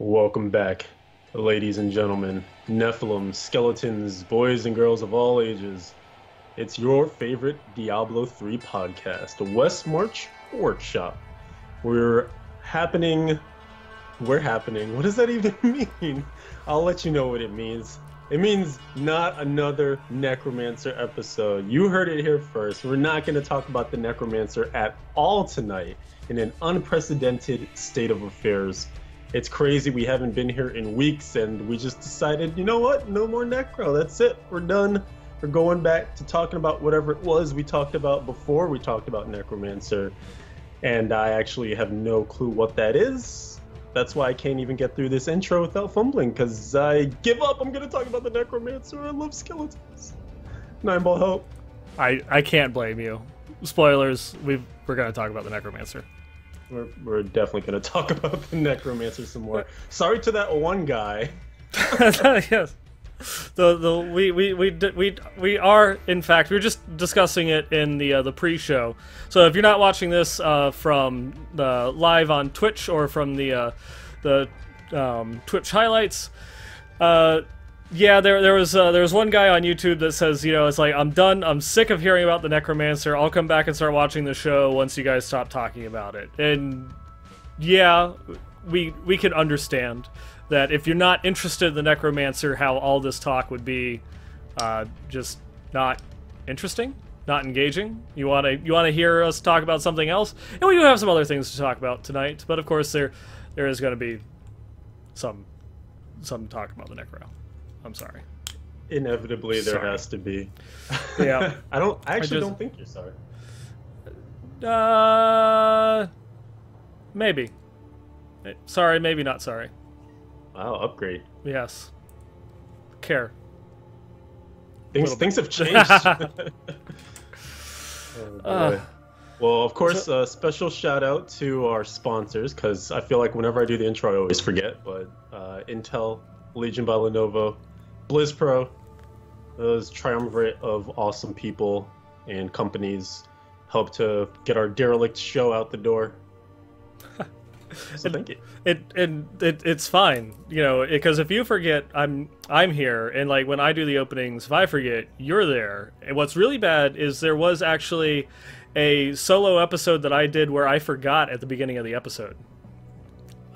Welcome back, ladies and gentlemen, Nephilim, skeletons, boys and girls of all ages. It's your favorite Diablo 3 podcast, the Westmarch Workshop. We're happening. What does that even mean? I'll let you know what it means. It means not another Necromancer episode. You heard it here first. We're not going to talk about the Necromancer at all tonight in an unprecedented state of affairs. It's crazy. We haven't been here in weeks, and we just decided, you know what? No more Necro. That's it. We're done. We're going back to talking about whatever it was we talked about before we talked about Necromancer. And I actually have no clue what that is. That's why I can't even get through this intro without fumbling, because I give up. I'm going to talk about the Necromancer. I love skeletons. Nine Ball, help. I can't blame you. Spoilers, we're going to talk about the Necromancer. We're definitely going to talk about the Necromancer some more. Sorry to that one guy. Yes. We are, in fact, we were just discussing it in the pre-show. So if you're not watching this from the live on Twitch or from the Twitch highlights, yeah, there was one guy on YouTube that says, you know, it's like, I'm done, I'm sick of hearing about the Necromancer, I'll come back and start watching the show once you guys stop talking about it. And yeah, we can understand that if you're not interested in the Necromancer, how all this talk would be just not interesting, not engaging. You want to hear us talk about something else, and we do have some other things to talk about tonight. But of course, there is going to be some talk about the Necro. I'm sorry. Inevitably, there has to be. Yeah. I actually don't think you're sorry. Maybe. Sorry, maybe not sorry. Wow, upgrade. Yes. Care. Things have changed. Well, of course, special shout out to our sponsors, because I feel like whenever I do the intro, I always forget. But Intel, Legion by Lenovo, BlizzPro, those triumvirate of awesome people and companies help to get our derelict show out the door. So thank you. It's fine, you know, because if you forget, I'm here, and like when I do the openings, if I forget, you're there. And what's really bad is there was actually a solo episode that I did where I forgot at the beginning of the episode.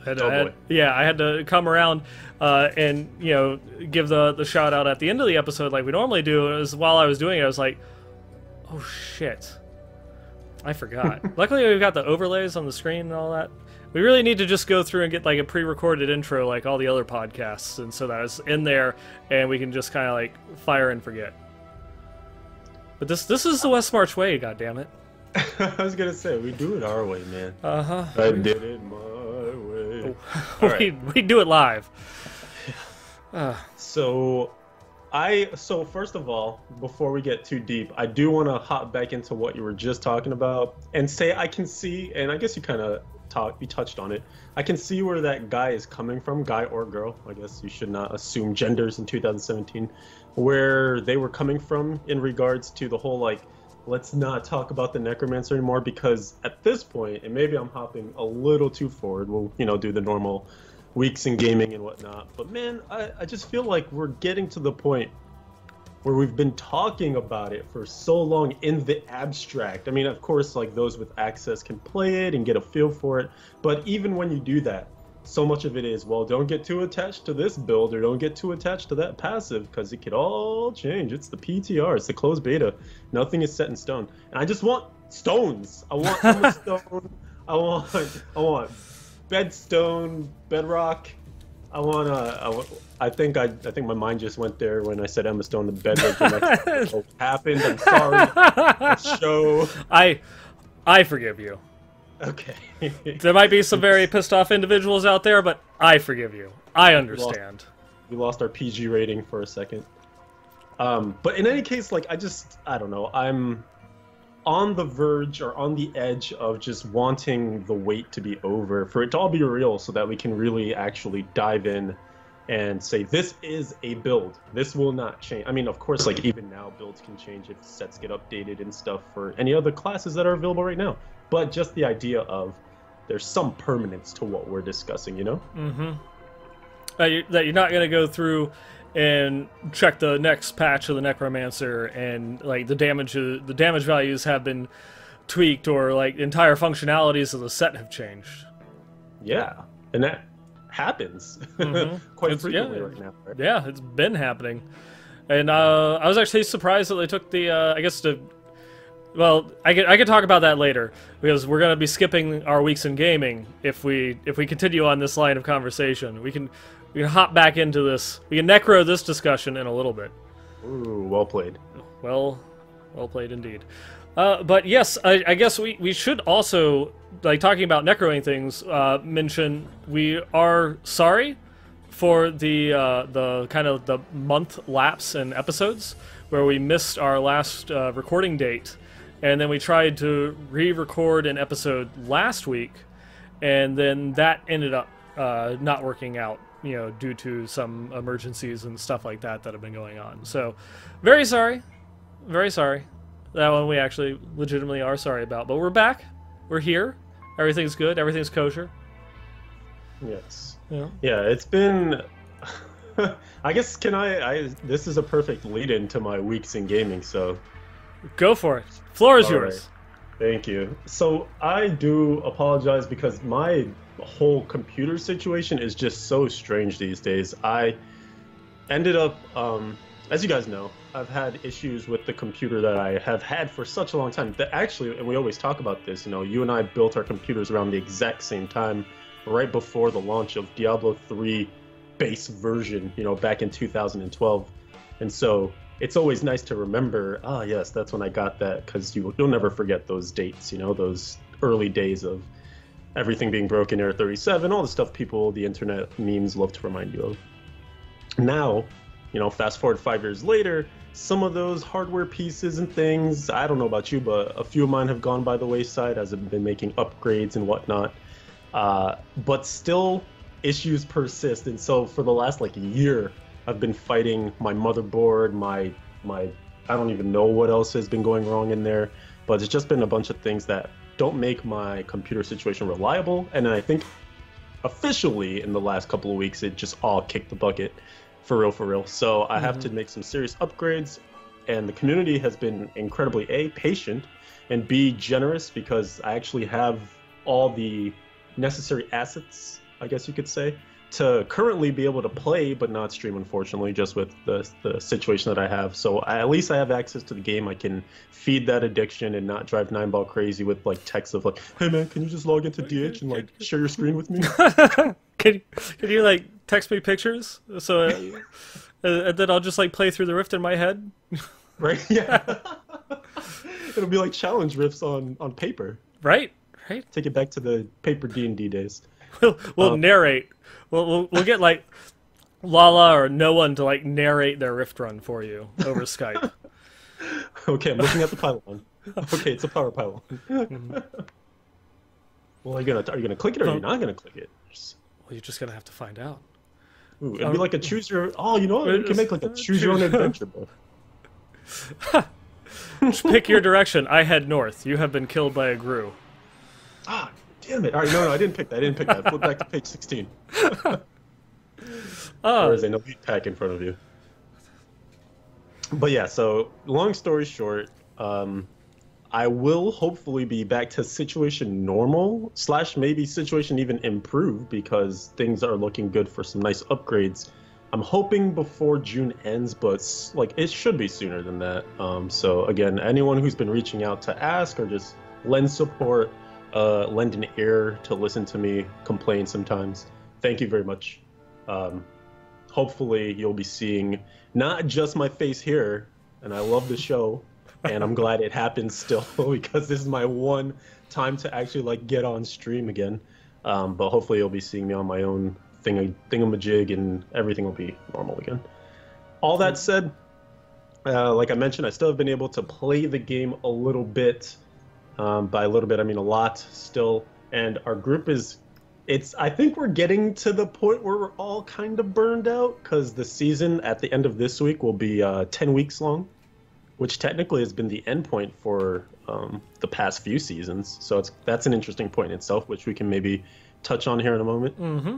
I had to come around and, you know, give the shout out at the end of the episode like we normally do. And it was, while I was doing it, I was like, oh shit, I forgot. Luckily, we've got the overlays on the screen and all that. We really need to just go through and get like a pre-recorded intro like all the other podcasts, and so that it's in there and we can just kind of like fire and forget. But this is the Westmarch way, goddammit. I was gonna say, we do it our way, man. Uh-huh. I did it my way. Oh, we do it live. So first of all, before we get too deep, I do want to hop back into what you were just talking about and say I can see, and I guess you kind of touched on it. I can see where that guy is coming from, guy or girl. I guess you should not assume genders in 2017, where they were coming from in regards to the whole like, let's not talk about the Necromancer anymore, because at this point, and maybe I'm hopping a little too forward, we'll, you know, do the normal weeks in gaming and whatnot, but man, I just feel like we're getting to the point where we've been talking about it for so long in the abstract. I mean, of course, like those with access can play it and get a feel for it, but even when you do that, so much of it is, well, don't get too attached to this build or don't get too attached to that passive, because it could all change. It's the PTR, it's the closed beta. Nothing is set in stone. And I just want stones. I want Emma stone. I want bedstone, bedrock. I think my mind just went there when I said Emma Stone, the bedrock. Like, what happened? I'm sorry. The show. I forgive you. Okay. There might be some very pissed off individuals out there, but I forgive you. I understand. We lost our PG rating for a second. But in any case, like, I don't know. I'm on the verge or on the edge of just wanting the wait to be over, for it to all be real, so that we can really actually dive in and say, this is a build. This will not change. I mean, of course, like, even now, builds can change if sets get updated and stuff for any other classes that are available right now. But just the idea of there's some permanence to what we're discussing, you know? Mm-hmm. that you're not going to go through and check the next patch of the Necromancer and like the damage values have been tweaked or like entire functionalities of the set have changed. Yeah, and that happens quite frequently right now. Right? Yeah, it's been happening, and I was actually surprised that they took the I guess the. Well, I could talk about that later because we're gonna be skipping our weeks in gaming if we continue on this line of conversation. We can hop back into this. We can necro this discussion in a little bit. Ooh, well played. Well played indeed. But yes, I guess we should also, like talking about necroing things, mention we are sorry for the kind of the month lapse in episodes where we missed our last recording date. And then we tried to re-record an episode last week, and then that ended up not working out, due to some emergencies and stuff like that have been going on. So, very sorry. That one we actually legitimately are sorry about. But we're back. We're here. Everything's good. Everything's kosher. Yes. Yeah. Yeah, it's been... I guess, this is a perfect lead-in to my weeks in gaming, so... Go for it. Floor is All yours. Right. Thank you. So I do apologize because my whole computer situation is just so strange these days. I ended up, as you guys know, I've had issues with the computer that I have had for such a long time. That actually, and we always talk about this, you and I built our computers around the exact same time, right before the launch of Diablo 3 base version, back in 2012. And so it's always nice to remember, yes, that's when I got that, because you'll never forget those dates, those early days of everything being broken, Error 37, all the stuff the internet memes love to remind you of. Now, fast forward 5 years later, some of those hardware pieces and things, I don't know about you, but a few of mine have gone by the wayside as I've been making upgrades and whatnot. But still, issues persist, and so for the last year, I've been fighting my motherboard, my I don't even know what else has been going wrong in there, but it's just been a bunch of things that don't make my computer situation reliable. And I think officially in the last couple of weeks, it just all kicked the bucket for real. So I have to make some serious upgrades, and the community has been incredibly A, patient, and B, generous, because I actually have all the necessary assets, I guess you could say, to currently be able to play but not stream, unfortunately, just with the situation that I have. So at least I have access to the game. I can feed that addiction and not drive 9ball crazy with texts of hey man, can you just log into DH and share your screen with me? Can you text me pictures so and then I'll just play through the rift in my head? Right? Yeah. It'll be like challenge rifts on paper. Right. Take it back to the paper D&D days. We'll narrate. We'll get Lala or no one to narrate their rift run for you over Skype. Okay, I'm looking at the pylon. Okay, it's a power pylon. Well, are you gonna click it or are you not gonna click it? Well, you're just gonna have to find out. Ooh, it'd be like a choose your. Oh, you know what? We can make a choose your own adventure book. Pick your direction. I head north. You have been killed by a grue. Ah, damn it! All right, no, I didn't pick that. Flip back to page 16. There is a elite pack in front of you. But yeah, so long story short, I will hopefully be back to situation normal / maybe situation even improved, because things are looking good for some nice upgrades. I'm hoping before June ends, but it should be sooner than that. So again, anyone who's been reaching out to ask or just lend support, lend an ear to listen to me complain sometimes, thank you very much. Hopefully you'll be seeing not just my face here, and I love the show, and I'm glad it happens still, because this is my one time to actually get on stream again. But hopefully you'll be seeing me on my own thingamajig, and everything will be normal again. All that said, like I mentioned, I still have been able to play the game a little bit. By a little bit, I mean a lot still. And our group I think we're getting to the point where we're all kind of burned out, because the season at the end of this week will be 10 weeks long, which technically has been the end point for the past few seasons. So that's an interesting point in itself, which we can maybe touch on here in a moment. Mm-hmm.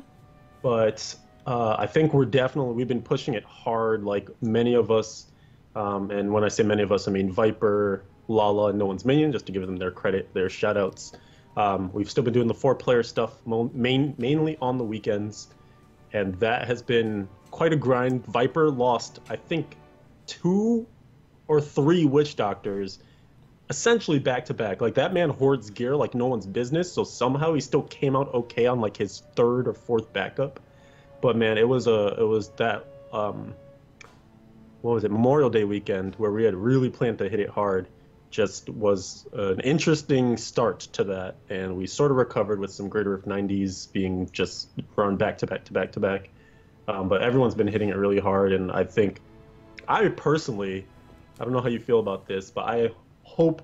But I think we've been pushing it hard, like many of us. And when I say many of us, I mean Viper, Lala, and No One's Minion, just to give them their credit, their shout outs. We've still been doing the 4-player stuff mainly on the weekends, and that has been quite a grind. Viper lost, I think, 2 or 3 Witch Doctors essentially back to back. Like, that man hoards gear like no one's business, so somehow he still came out okay on like his 3rd or 4th backup. But man, it was that what was it, Memorial Day weekend, where we had really planned to hit it hard. Just was an interesting start to that, and we sort of recovered with some Greater Rift 90s being just run back to back to back to back. But everyone's been hitting it really hard, and I think I personally, I don't know how you feel about this, but I hope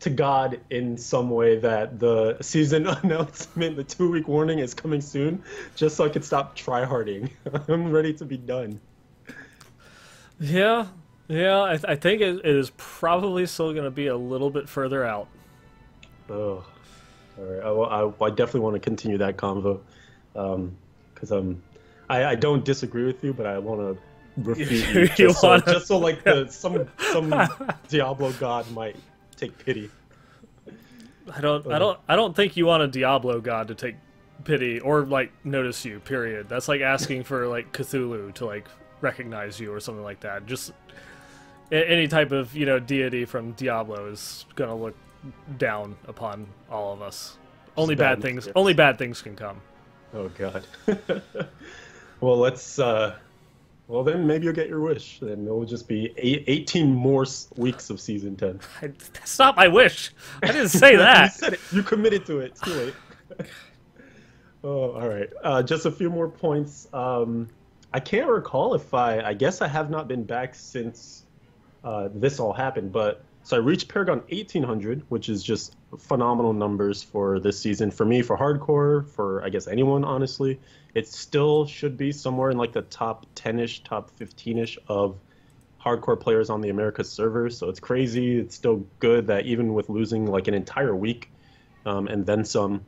to God in some way that the season announcement, the 2-week warning, is coming soon, just so I can stop tryharding. I'm ready to be done. Yeah, I think it is probably still going to be a little bit further out. Oh, all right. I definitely want to continue that convo, because I don't disagree with you, but I want to refute you, just so like some Diablo god might take pity. I don't think you want a Diablo god to take pity or like notice you. Period. That's like asking for like Cthulhu to like recognize you or something like that. Just any type of deity from Diablo is gonna look down upon all of us. Only bad things. Yes. Only bad things can come. Oh God. Well, let's. Well, then maybe you'll get your wish. Then it will just be 18 more weeks of season 10. That's not my wish. I didn't say that. You said it. You committed to it. It's too late. Oh, all right. Just a few more points. I can't recall if I guess I have not been back since this all happened. But so I reached Paragon 1800, which is just phenomenal numbers for this season. For me, for hardcore, for I guess anyone, honestly. It still should be somewhere in like the top 10-ish, top 15-ish of hardcore players on the Americas server. So it's crazy. It's still good that even with losing like an entire week and then some,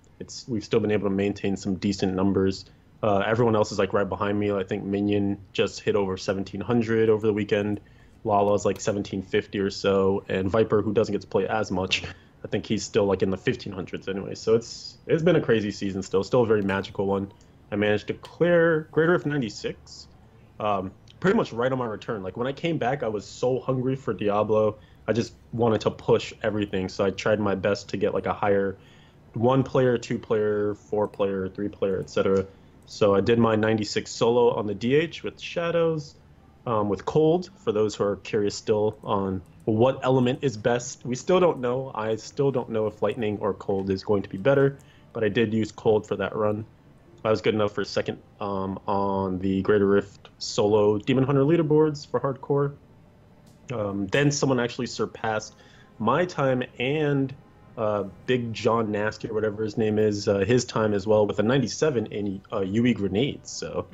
we've still been able to maintain some decent numbers. Everyone else is like right behind me. I think Minion just hit over 1,700 over the weekend. Lala's like 1,750 or so. And Viper, who doesn't get to play as much, I think he's still like in the 1,500s anyway. So it's been a crazy season still a very magical one. I managed to clear Greater Rift 96 pretty much right on my return. Like when I came back, I was so hungry for Diablo. I just wanted to push everything. So I tried my best to get like a higher 1-player, 2-player, 4-player, 3-player, etc. So I did my 96 solo on the DH with Shadows, with Cold, for those who are curious still on what element is best. We still don't know. I still don't know if Lightning or Cold is going to be better, but I did use Cold for that run. I was good enough for second on the Greater Rift solo Demon Hunter leaderboards for hardcore. Then someone actually surpassed my time and Big John Nasty, or whatever his name is, his time as well, with a 97 in UE grenades. So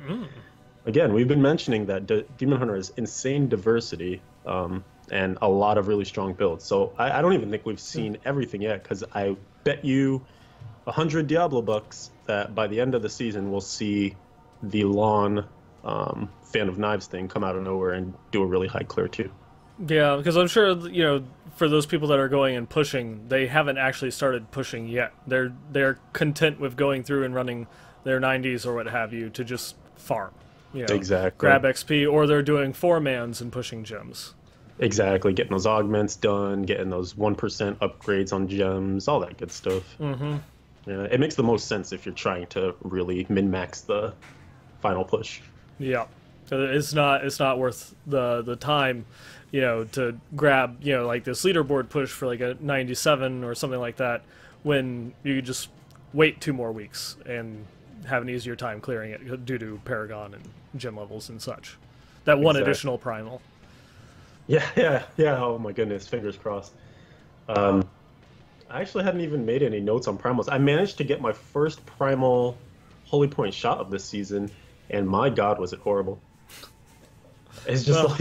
again, we've been mentioning that Demon Hunter has insane diversity and a lot of really strong builds. So I don't even think we've seen everything yet, because I bet you 100 Diablo bucks that by the end of the season we'll see the Lawn Fan of Knives thing come out of nowhere and do a really high clear too. Yeah, because I'm sure for those people that are going and pushing, they haven't actually started pushing yet. They're content with going through and running their 90s or what have you to just farm. Exactly. Grab XP, or they're doing 4-mans and pushing gems. Exactly, getting those augments done, getting those 1% upgrades on gems, all that good stuff. Mm-hmm. Yeah, it makes the most sense if you're trying to really min-max the final push. Yeah, it's not worth the time, to grab like this leaderboard push for like a 97 or something like that, when you just wait 2 more weeks and have an easier time clearing it due to Paragon and gem levels and such. That one additional primal. Yeah. Oh my goodness, fingers crossed. I actually hadn't even made any notes on primals. I managed to get my first primal Holy Point shot of this season, and my God, was it horrible. It's just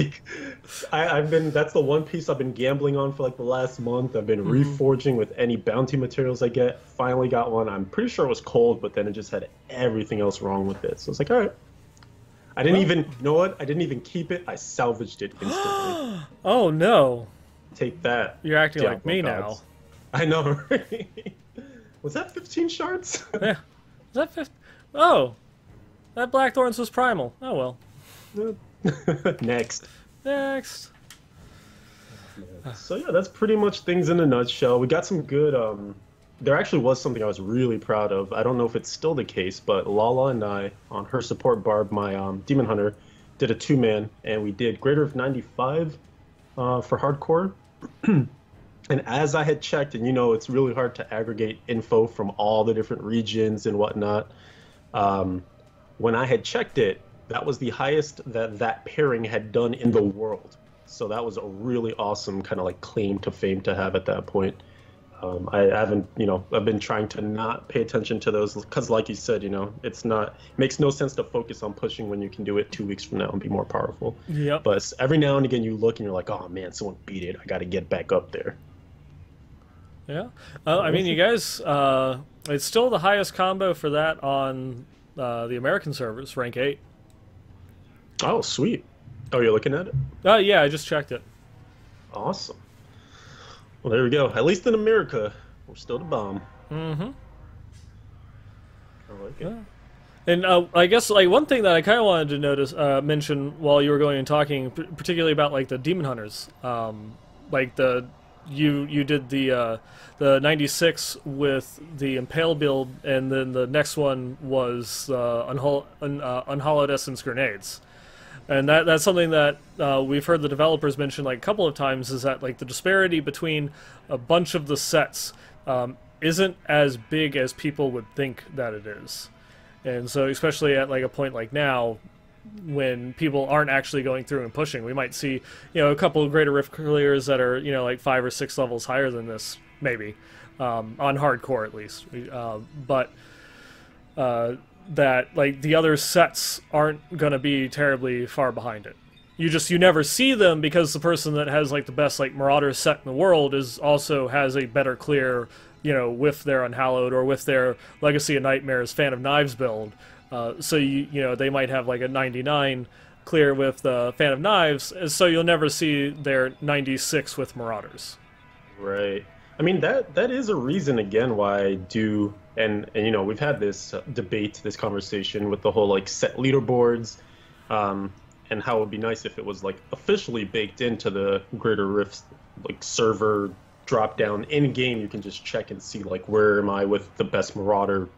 that's the one piece I've been gambling on for like the last month. I've been reforging with any bounty materials I get. Finally got one. I'm pretty sure it was Cold, but then it just had everything else wrong with it. So it's like, all right, I didn't even, you know what? I didn't even keep it. I salvaged it instantly. Oh no. Take that. You're acting Diablo like me gods. now. I know, right? Was that 15 shards? Yeah. Is that 50? Oh. That Blackthorns was primal. Oh well. Next. Next. So yeah, that's pretty much things in a nutshell. We got some good, there actually was something I was really proud of. I don't know if it's still the case, but Lala and I, on her support Barb, my Demon Hunter, did a 2-man, and we did greater of 95 for hardcore. And as I had checked, and you know, it's really hard to aggregate info from all the different regions and whatnot. When I had checked it, that was the highest that pairing had done in the world. So that was a really awesome kind of like claim to fame to have at that point. I haven't, you know, I've been trying to not pay attention to those because, like you said, you know, it makes no sense to focus on pushing when you can do it 2 weeks from now and be more powerful. Yep. But every now and again, you look and you're like, oh man, someone beat it. I got to get back up there. Yeah. I mean, you guys, it's still the highest combo for that on the American servers, rank 8. Oh, sweet. Oh, you're looking at it? Yeah, I just checked it. Awesome. Well, there we go. At least in America, we're still the bomb. Mm-hmm. I like it. Yeah. And I guess like one thing that I kind of wanted to notice, mention while you were going and talking, particularly about like the Demon Hunters, like you did the 96 with the Impale build, and then the next one was Unhollowed Essence grenades. And that's something that we've heard the developers mention like a couple of times, is that like the disparity between a bunch of the sets isn't as big as people would think that it is. And so especially at like a point like now, when people aren't actually going through and pushing, we might see, you know, a couple of greater rift clears that are, you know, like 5 or 6 levels higher than this, maybe, on hardcore at least. But that like the other sets aren't going to be terribly far behind it. You never see them because the person that has like the best like Marauder set in the world also has a better clear, you know, with their Unhallowed or with their Legacy of Nightmares Fan of Knives build. So you know, they might have like a 99 clear with the Fan of Knives, so you'll never see their 96 with Marauders. Right. I mean, that is a reason again why I do, and you know, we've had this debate, this conversation with the whole like set leaderboards, and how it would be nice if it was like officially baked into the Greater Rifts like server drop down in game. You can just check and see like, where am I with the best Marauder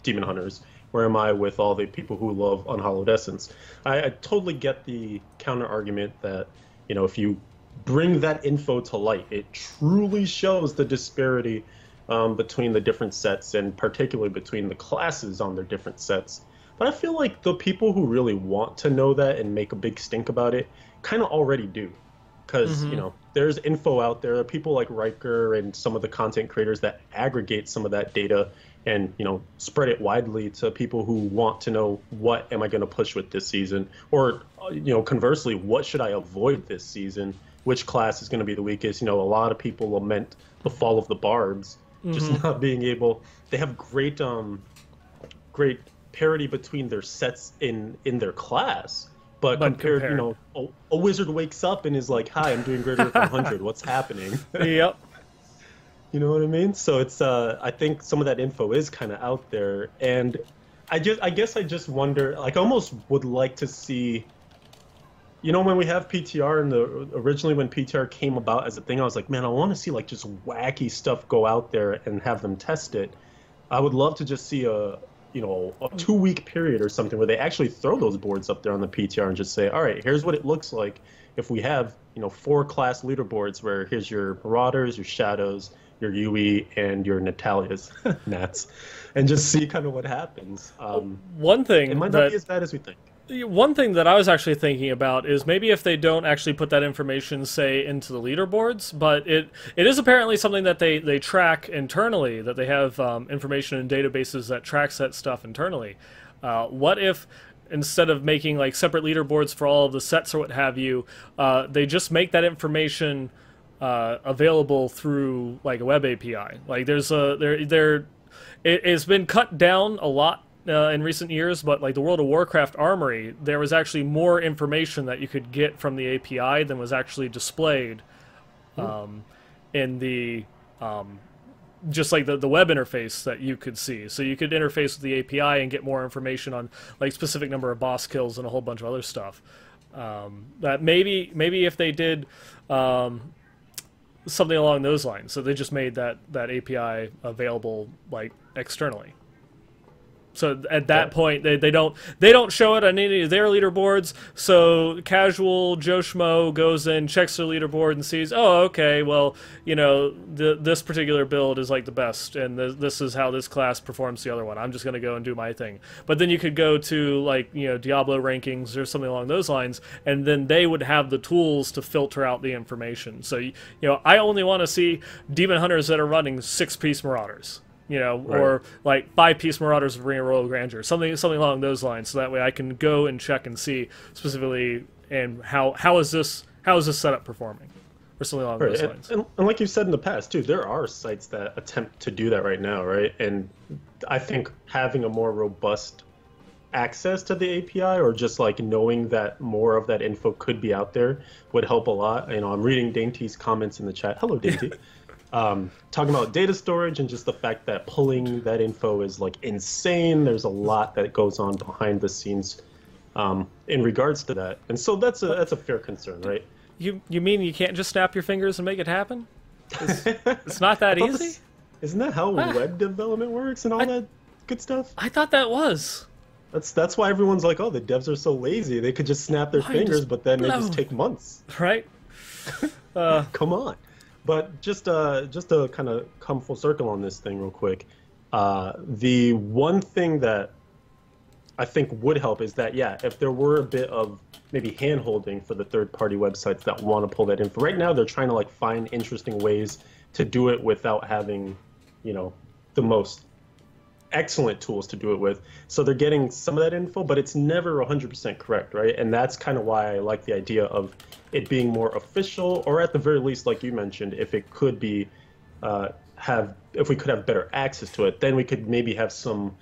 Demon Hunters? Where am I with all the people who love Unhallowed Essence? I totally get the counter argument that, you know, if you bring that info to light, it truly shows the disparity between the different sets, and particularly between the classes on their different sets. But I feel like the people who really want to know that and make a big stink about it kind of already do. Because, you know, there's info out there. There are people like Riker and some of the content creators that aggregate some of that data and, you know, spread it widely to people who want to know, what am I going to push with this season? Or, you know, conversely, what should I avoid this season? Which class is going to be the weakest? You know, a lot of people lament the fall of the Barbs, just not being able. They have great parity between their sets in their class. But compared, you know, a wizard wakes up and is like, hi, I'm doing greater than 100. What's happening? Yep. You know what I mean? So it's, I think some of that info is kind of out there. And I guess I just wonder, like, I almost would like to see, you know, when we have PTR, and originally when PTR came about as a thing, I was like, man, I want to see like just wacky stuff go out there and have them test it. I would love to just see a 2-week period or something where they actually throw those boards up there on the PTR and just say, all right, here's what it looks like if we have, you know, 4 class leaderboards where here's your Marauders, your Shadows, your Yui, and your Natalias, Nats, and just see kind of what happens. One thing it might not be as bad as we think. One thing that I was actually thinking about is maybe if they don't actually put that information, say, into the leaderboards, but it is apparently something that they track internally, that they have information in databases that tracks that stuff internally. What if, instead of making like separate leaderboards for all of the sets or what have you, they just make that information available through like a web API? Like it's been cut down a lot in recent years, but like the World of Warcraft Armory, there was actually more information that you could get from the API than was actually displayed in the just like the web interface that you could see. So you could interface with the API and get more information on like specific number of boss kills and a whole bunch of other stuff. That maybe if they did something along those lines, so they just made that API available like externally. So at that point, they don't show it on any of their leaderboards. So casual Joe Schmo goes in, checks their leaderboard, and sees, oh, okay, well, you know, this particular build is like the best, and this is how this class performs the other one. I'm just going to go and do my thing. But then you could go to like, you know, Diablo rankings or something along those lines, and then they would have the tools to filter out the information. So you know, I only want to see demon hunters that are running 6-piece marauders. You know, right. Or like 5-piece Marauders of Ring of Royal Grandeur, something along those lines. So that way I can go and check and see specifically and how is this setup performing, or something along those lines. And like you said in the past too, there are sites that attempt to do that right now, right? And I think having a more robust access to the API, or just like knowing that more of that info could be out there, would help a lot. You know, I'm reading Dainty's comments in the chat. Hello, Dainty. Talking about data storage and just the fact that pulling that info is like insane. There's a lot that goes on behind the scenes in regards to that, and so that's a fair concern, right? You mean you can't just snap your fingers and make it happen? It's not that easy. Isn't that how web development works and all that good stuff? I thought that was. That's why everyone's like, oh, the devs are so lazy. They could just snap their fingers, but then they just take months. Right? Come on. But just to kind of come full circle on this thing real quick, the one thing that I think would help is that, yeah, if there were a bit of maybe hand-holding for the third-party websites that want to pull that info. Right now, they're trying to like find interesting ways to do it without having, you know, the most excellent tools to do it with. So they're getting some of that info, but it's never 100% correct, right? And that's kind of why I like the idea of it being more official, or at the very least, like you mentioned, if it could be if we could have better access to it, then we could maybe have some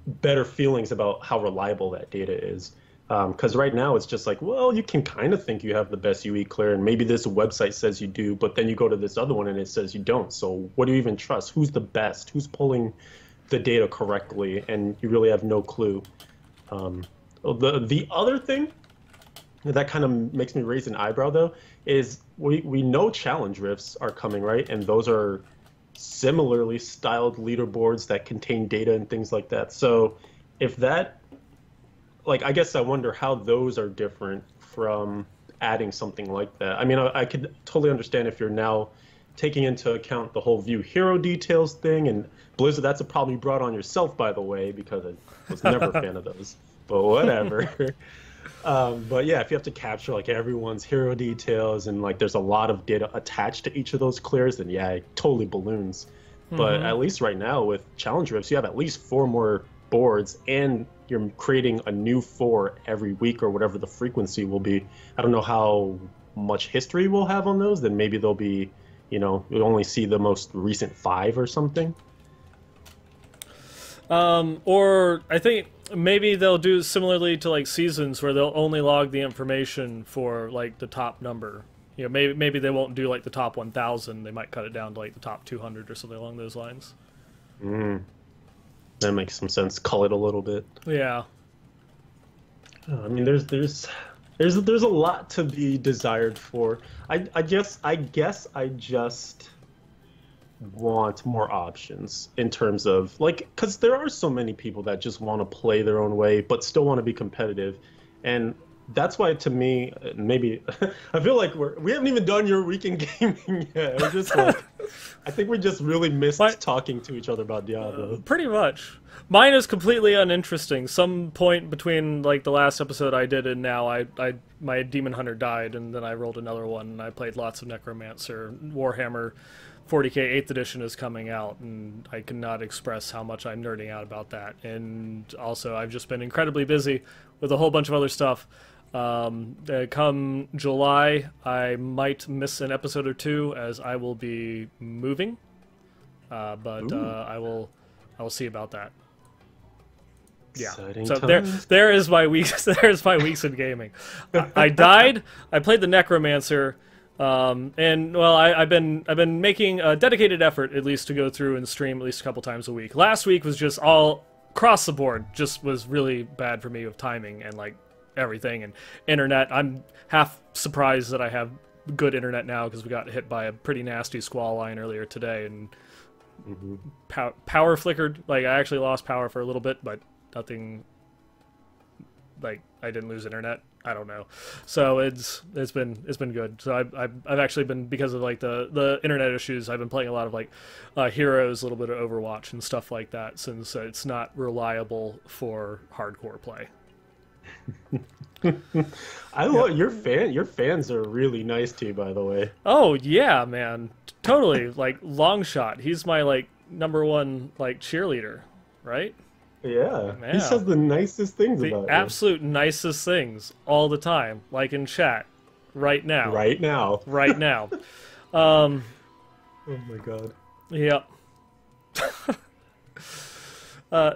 better feelings about how reliable that data is. Because right now it's just like, well, you can kind of think you have the best UE clear, and maybe this website says you do, but then you go to this other one and it says you don't. So what do you even trust? Who's the best? Who's pulling the data correctly? And you really have no clue. The other thing that kind of makes me raise an eyebrow, though, is we know challenge rifts are coming, right? And those are similarly styled leaderboards that contain data and things like that. So if that, like, I guess I wonder how those are different from adding something like that. I mean, I could totally understand if you're now taking into account the whole view hero details thing, and Blizzard, that's a problem you brought on yourself, by the way, because I was never a fan of those, but whatever. But yeah, if you have to capture like everyone's hero details and like there's a lot of data attached to each of those clears, then yeah, it totally balloons. But at least right now with challenge rifts, you have at least 4 more boards, and you're creating a new 4 every week or whatever the frequency will be. I don't know how much history we'll have on those. Then maybe they'll be, you know, you'll only see the most recent 5 or something. Or I think maybe they'll do similarly to like seasons, where they'll only log the information for like the top number. You know, maybe they won't do like the top 1,000. They might cut it down to like the top 200 or something along those lines. That makes some sense. Cull it a little bit. Yeah. I mean, there's a lot to be desired for. I guess I just want more options in terms of like, because there are so many people that just want to play their own way but still want to be competitive, and that's why, to me, maybe I feel like we haven't even done your weekend gaming yet. We're just like, I think we just really missed talking to each other about Diablo. Pretty much. Mine is completely uninteresting. Some point between like the last episode I did and now, my Demon Hunter died, and then I rolled another one, and I played lots of Necromancer. Warhammer 40k 8th edition is coming out, and I cannot express how much I'm nerding out about that. And also, I've just been incredibly busy with a whole bunch of other stuff. Come July, I might miss an episode or 2 as I will be moving, but I will see about that. Yeah. Exciting So times. there is my weeks. There's my weeks in gaming. I died. I played the Necromancer, and well, I've been making a dedicated effort at least to go through and stream at least a couple times a week. Last week was just all across the board. Just was really bad for me with timing and like everything and internet. I'm half surprised that I have good internet now because we got hit by a pretty nasty squall line earlier today and power flickered. Like I actually lost power for a little bit, but nothing. Like I didn't lose internet. I don't know. So it's been good. So I've actually been, because of like the internet issues, I've been playing a lot of like Heroes, a little bit of Overwatch and stuff like that, since it's not reliable for hardcore play. I love your fans are really nice to you, by the way. Oh yeah, man, totally. Like Longshot, he's my like #1 like cheerleader, right? Yeah, Man. he says the nicest things The about you. absolute nicest things all the time, like in chat, right now. Right now. Right now. Oh my god. Yep.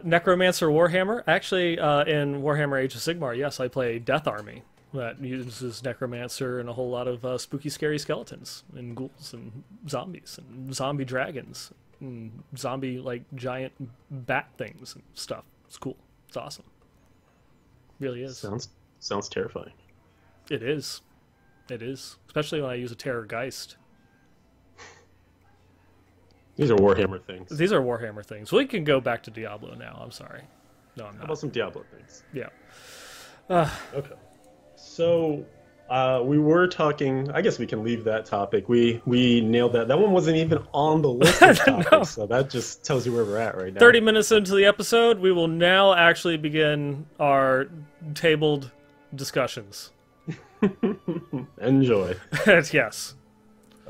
Necromancer Warhammer. Actually, in Warhammer Age of Sigmar, yes, I play Death Army. That uses Necromancer and a whole lot of spooky, scary skeletons and ghouls and zombies and zombie dragons and zombie like giant bat things and stuff. It's cool. It's awesome. Really is. Sounds terrifying. It is. It is. Especially when I use a Terror Geist. These are Warhammer things. These are Warhammer things. We can go back to Diablo now. I'm sorry. No, I'm How not. about some Diablo things? Yeah. Okay. So we were talking. I guess we can leave that topic. We nailed that. That one wasn't even on the list of topics, No. so that just tells you where we're at right now. 30 minutes into the episode, we will now actually begin our tabled discussions. Enjoy. Yes.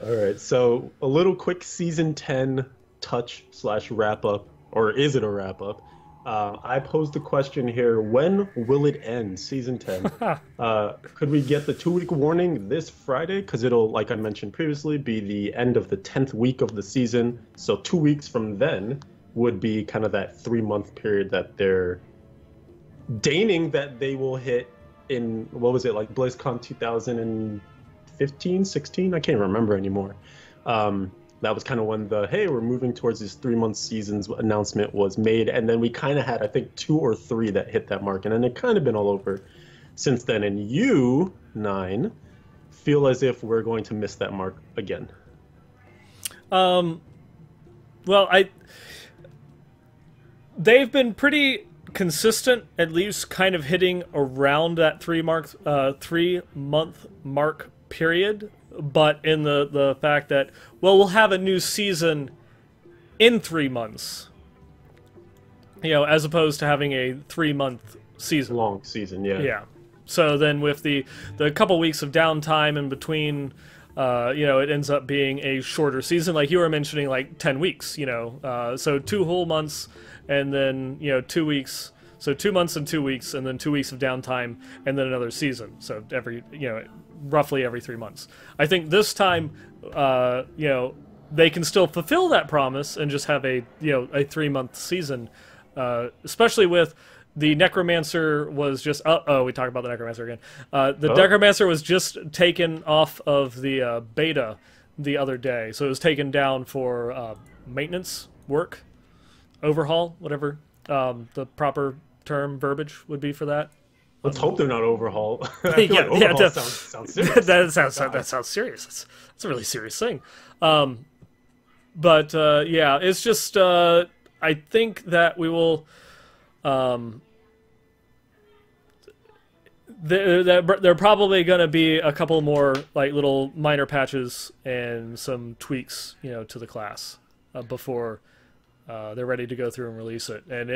All right. So a little quick season 10 touch / wrap up, or is it a wrap up? I posed the question here: when will it end? Season 10. Could we get the 2-week warning this Friday? Because it'll, like I mentioned previously, be the end of the 10th week of the season. So 2 weeks from then would be kind of that 3-month period that they're deigning that they will hit in, what was it, like BlizzCon 2015, 16? I can't remember anymore. That was kind of when the, hey, we're moving towards these 3-month seasons announcement was made. And then we kind of had, I think, 2 or 3 that hit that mark. And then it kind of been all over since then. And you, 9, feel as if we're going to miss that mark again. Well, they've been pretty consistent, at least kind of hitting around that 3-month mark period. But in the fact that, well, we'll have a new season in 3 months, you know, as opposed to having a 3-month season. Long season, yeah. Yeah. So then with the couple weeks of downtime in between, you know, it ends up being a shorter season. Like you were mentioning, like 10 weeks, you know. So 2 whole months and then, you know, 2 weeks. So 2 months and 2 weeks and then 2 weeks of downtime and then another season. So every, you know, roughly every 3 months. I think this time, you know, they can still fulfill that promise and just have a, you know, a 3-month season, especially with the Necromancer was just, we talk about the Necromancer again. Necromancer was just taken off of the beta the other day. So it was taken down for maintenance work, overhaul, whatever the proper term, verbiage would be for that. Let's hope they're not overhaul. I feel like overhaul sounds serious. that sounds serious. That's a really serious thing. But yeah, it's just I think that we will. There are probably going to be a couple more like little minor patches and some tweaks, you know, to the class before they're ready to go through and release it. And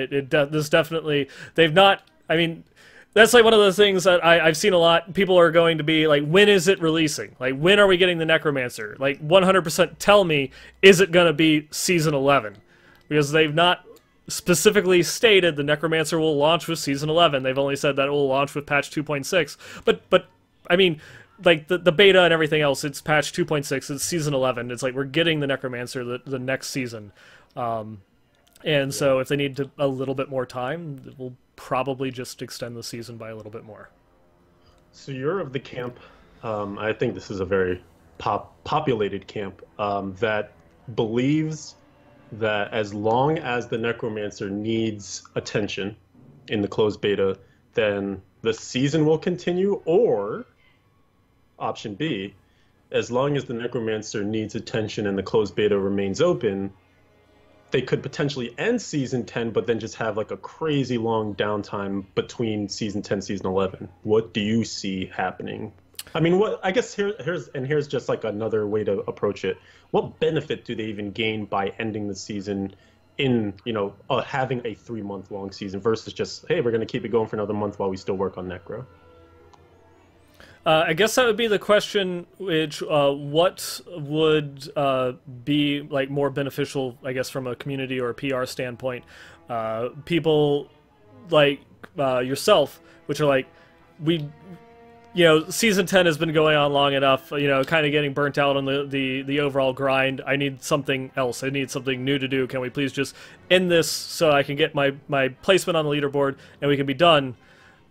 this definitely, they've not. I mean, that's like one of the things that I've seen a lot. People are going to be like, when is it releasing? Like, when are we getting the Necromancer? Like, 100% tell me, is it going to be Season 11? Because they've not specifically stated the Necromancer will launch with Season 11. They've only said that it will launch with patch 2.6. But I mean, like, the beta and everything else, it's patch 2.6, it's Season 11. It's like, we're getting the Necromancer the next season. And so if they need a little bit more time, we'll probably just extend the season by a little bit more. So you're of the camp. I think this is a very populated camp that believes that as long as the Necromancer needs attention in the closed beta, then the season will continue, or option B, as long as the Necromancer needs attention and the closed beta remains open, they could potentially end season 10, but then just have like a crazy long downtime between season 10, season 11. What do you see happening? I mean, I guess here's just like another way to approach it. What benefit do they even gain by ending the season in, having a 3-month long season versus just, hey, we're going to keep it going for another month while we still work on Necro? I guess that would be the question, which what would be like more beneficial, I guess, from a community or a PR standpoint. People like yourself, which are like, season 10 has been going on long enough, kind of getting burnt out on the overall grind. I need something else. I need something new to do. Can we please just end this so I can get my placement on the leaderboard and we can be done?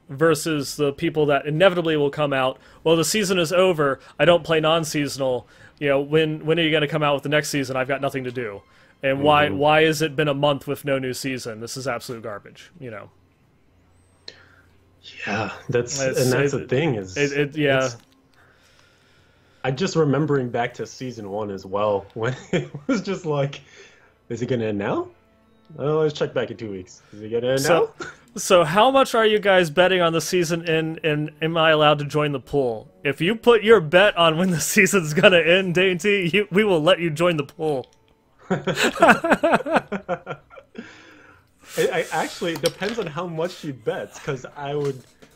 Versus the people that inevitably will come out, well, the season is over, I don't play non-seasonal, when are you going to come out with the next season? I've got nothing to do. And why has it been a month with no new season? This is absolute garbage, Yeah, that's the thing is, I just remembering back to season 1 as well, when it was just like, is it going to end now? Oh, let's check back in 2 weeks. Is it going to end now? So how much are you guys betting on the season and am I allowed to join the pool? If you put your bet on when the season's gonna end, Dainty, we will let you join the pool. It actually depends on how much she bets, because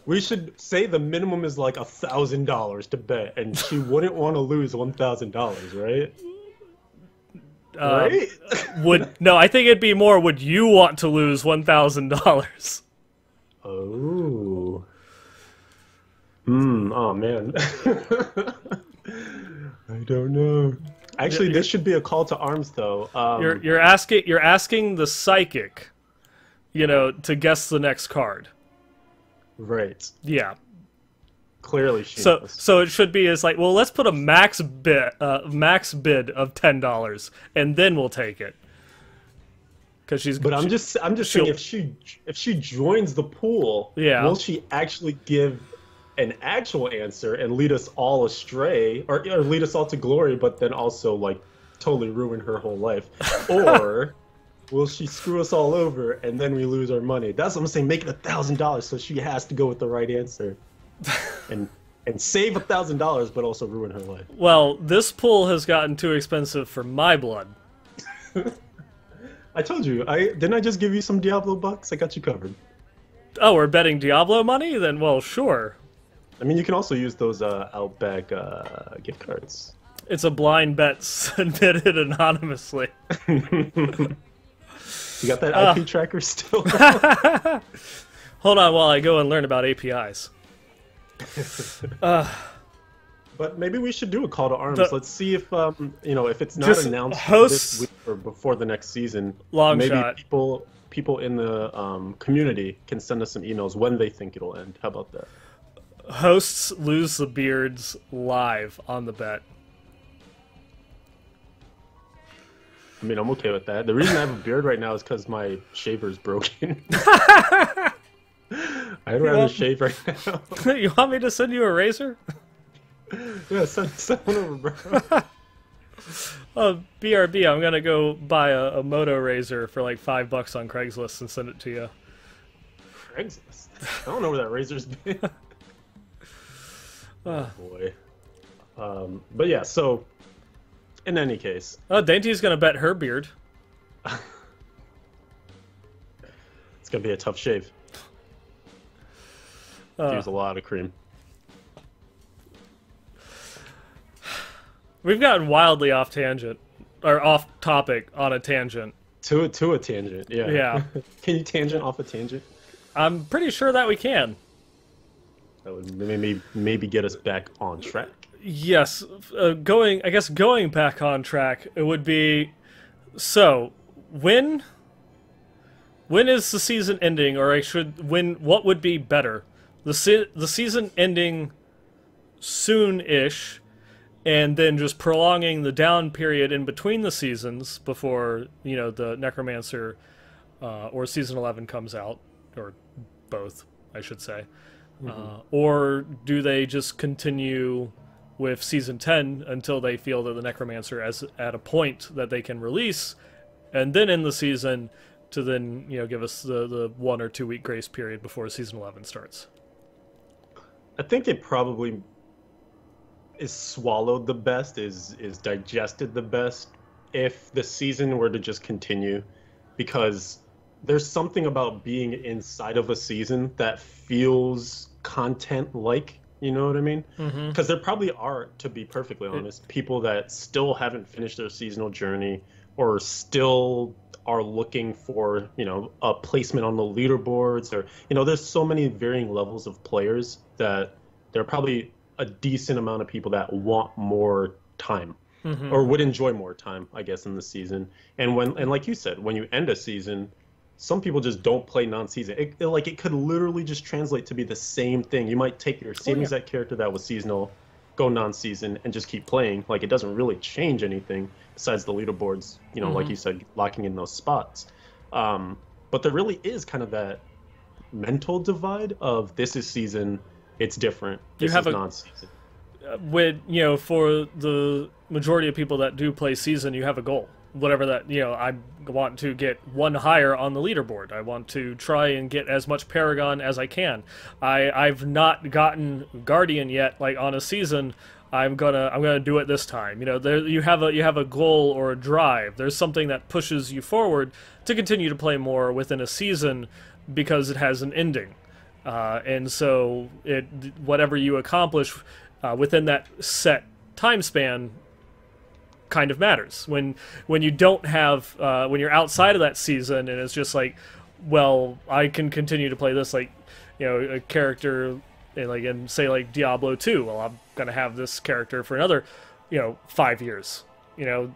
we should say the minimum is like $1,000 to bet, and she wouldn't want to lose $1,000, right? Right? No, I think it'd be more, would you want to lose $1,000? Oh. Oh, man. I don't know. Actually, this should be a call to arms, though. You're asking the psychic, to guess the next card. Right. Yeah. Clearly she knows. So it should be like, well, let's put a max bid of $10 and then we'll take it. Because I'm just saying, if she joins the pool, will she actually give an actual answer and lead us all astray, or lead us all to glory, but then also like totally ruin her whole life, or will she screw us all over and then we lose our money? That's what I'm saying. Make it $1,000, so she has to go with the right answer, and save $1,000, but also ruin her life. Well, this pool has gotten too expensive for my blood. I told you. Didn't I just give you some Diablo bucks? I got you covered. Oh, we're betting Diablo money? Then, well, sure. I mean, you can also use those Outback gift cards. It's a blind bet submitted anonymously. You got that IP tracker still? Hold on while I go and learn about APIs. But maybe we should do a call to arms. Let's see if if it's not announced this week or before the next season. Maybe people in the community can send us some emails when they think it'll end. How about that? Hosts lose the beards live on the bet. I mean, I'm okay with that. The reason I have a beard right now is because my shaver's broken. I'd rather shave right now. You want me to send you a razor? Yeah, send one over, bro. Oh, BRB, I'm gonna go buy a Moto razor for like $5 on Craigslist and send it to you. Craigslist? I don't know where that razor's been. Oh boy. But yeah, so in any case. Oh, Dainty's gonna bet her beard. It's gonna be a tough shave. Use a lot of cream. We've gotten wildly off tangent, or off topic on a tangent. To a tangent, yeah. Yeah. Can you tangent off a tangent? I'm pretty sure that we can. That would maybe get us back on track. Yes, going back on track, it would be, so, when when is the season ending, or what would be better? The season ending soon-ish, and then just prolonging the down period in between the seasons before, the Necromancer or Season 11 comes out, or both, I should say. Or do they just continue with Season 10 until they feel that the Necromancer is at a point that they can release, and then in the season to then, give us the 1 or 2 week grace period before Season 11 starts? I think it probably is swallowed the best, is digested the best if the season were to just continue, because there's something about being inside of a season that feels content-like, you know what I mean? Because there probably are, to be perfectly honest, people that still haven't finished their seasonal journey or still are looking for, a placement on the leaderboards, or, there's so many varying levels of players that there are probably a decent amount of people that want more time or would enjoy more time, I guess, in the season. And like you said, when you end a season, some people just don't play non-season. It could literally just translate to be the same thing. You might take your same exact character that was seasonal, go non-season, and just keep playing. Like, it doesn't really change anything besides the leaderboards, like you said, locking in those spots. But there really is kind of that mental divide of this is season, it's different. This is non-season. For the majority of people that do play season, you have a goal. Whatever that, I want to get one higher on the leaderboard. I want to try and get as much Paragon as I can. I've not gotten Guardian yet, like on a season. I'm gonna do it this time. You have a goal or a drive. There's something that pushes you forward to continue to play more within a season because it has an ending. And so whatever you accomplish within that set time span kind of matters. When you don't have when you're outside of that season and it's just like, well, I can continue to play this, like, a character in say like Diablo 2. Well, I'm gonna have this character for another 5 years.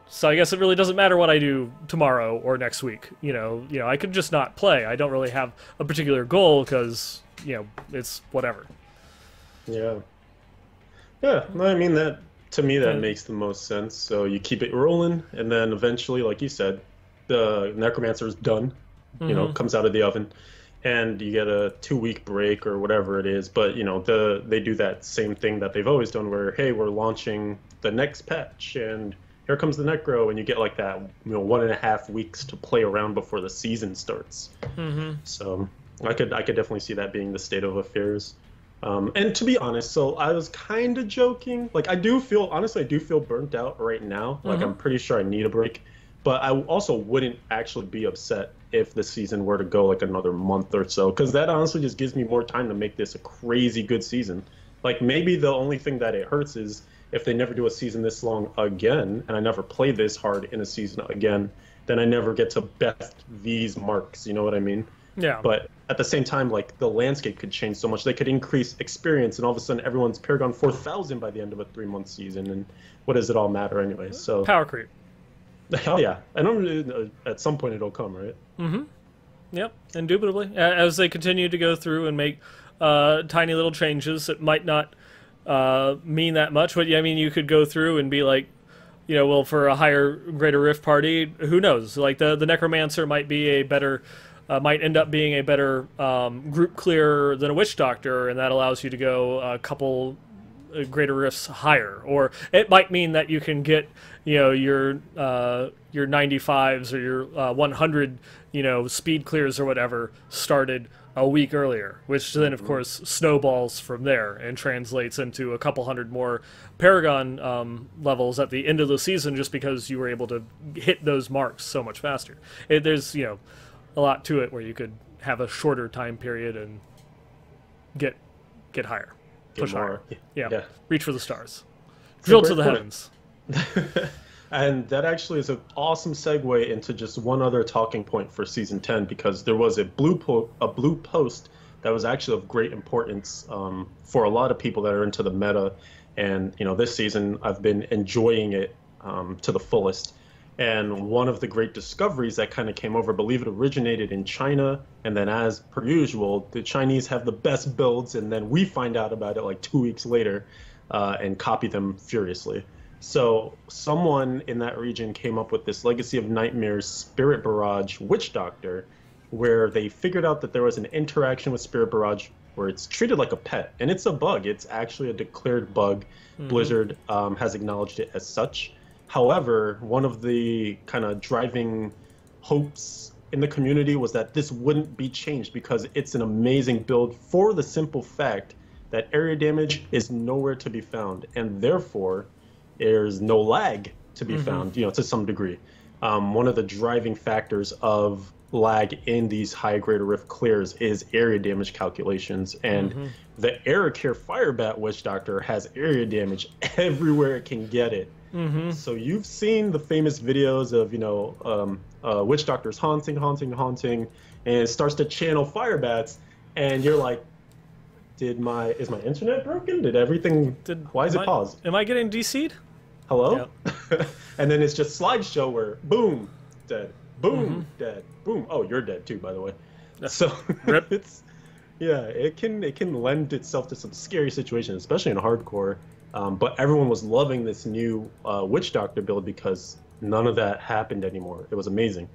So I guess it really doesn't matter what I do tomorrow or next week. I could just not play. I don't really have a particular goal because it's whatever. Yeah. No, I mean, that to me that makes the most sense. So you keep it rolling, and then eventually, like you said, the Necromancer is done. Comes out of the oven, and you get a 2-week break or whatever it is. But they do that same thing that they've always done, where hey, we're launching the next patch, and here comes the Necro, and you get like that 1.5 weeks to play around before the season starts. So I could definitely see that being the state of affairs. And to be honest, so I was kind of joking. Like, I do feel burnt out right now. Like, I'm pretty sure I need a break. But I also wouldn't actually be upset if the season were to go like another month or so, because that honestly just gives me more time to make this a crazy good season. Like, maybe the only thing that it hurts is if they never do a season this long again, and I never play this hard in a season again, then I never get to best these marks, you know what I mean? Yeah. But at the same time, like, the landscape could change so much. They could increase experience, and all of a sudden everyone's Paragon 4,000 by the end of a 3-month season, and what does it all matter anyway? So power creep. Oh yeah, I know at some point it'll come, right? Yep, indubitably. As they continue to go through and make tiny little changes, it might not mean that much, but I mean, you could go through and be like, well, for a higher, greater rift party, who knows? Like the Necromancer might be a better, might end up being a better group clear than a Witch Doctor, and that allows you to go a couple greater rifts higher. Or it might mean that you can get, your 95s or your 100, speed clears or whatever started a week earlier, which then of course snowballs from there and translates into a couple hundred more Paragon levels at the end of the season, just because you were able to hit those marks so much faster. There's a lot to it where you could have a shorter time period and get higher, push higher. Yeah, reach for the stars, drill to the heavens. And that actually is an awesome segue into just one other talking point for Season 10, because there was a blue post that was actually of great importance for a lot of people that are into the meta. And, this season I've been enjoying it to the fullest. And one of the great discoveries that kind of came over, I believe it originated in China. And then, as per usual, the Chinese have the best builds. And then we find out about it like 2 weeks later and copy them furiously. So, someone in that region came up with this Legacy of Nightmares Spirit Barrage Witch Doctor, where they figured out that there was an interaction with Spirit Barrage where it's treated like a pet. And it's a bug, it's actually a declared bug. Blizzard has acknowledged it as such. However, one of the kind of driving hopes in the community was that this wouldn't be changed because it's an amazing build for the simple fact that area damage is nowhere to be found, and therefore there's no lag to be found, to some degree. One of the driving factors of lag in these high greater rift clears is area damage calculations, and the Aerocare Firebat Witch Doctor has area damage everywhere it can get it. So you've seen the famous videos of witch doctors haunting, and it starts to channel firebats, and you're like, is my internet broken? Why is it paused? Am I getting DC'd? Hello? Yep. And then it's just slideshow where boom, dead, boom, dead, boom. Oh, you're dead too, by the way. So Rip. it can lend itself to some scary situations, especially in hardcore. But everyone was loving this new Witch Doctor build because none of that happened anymore. It was amazing.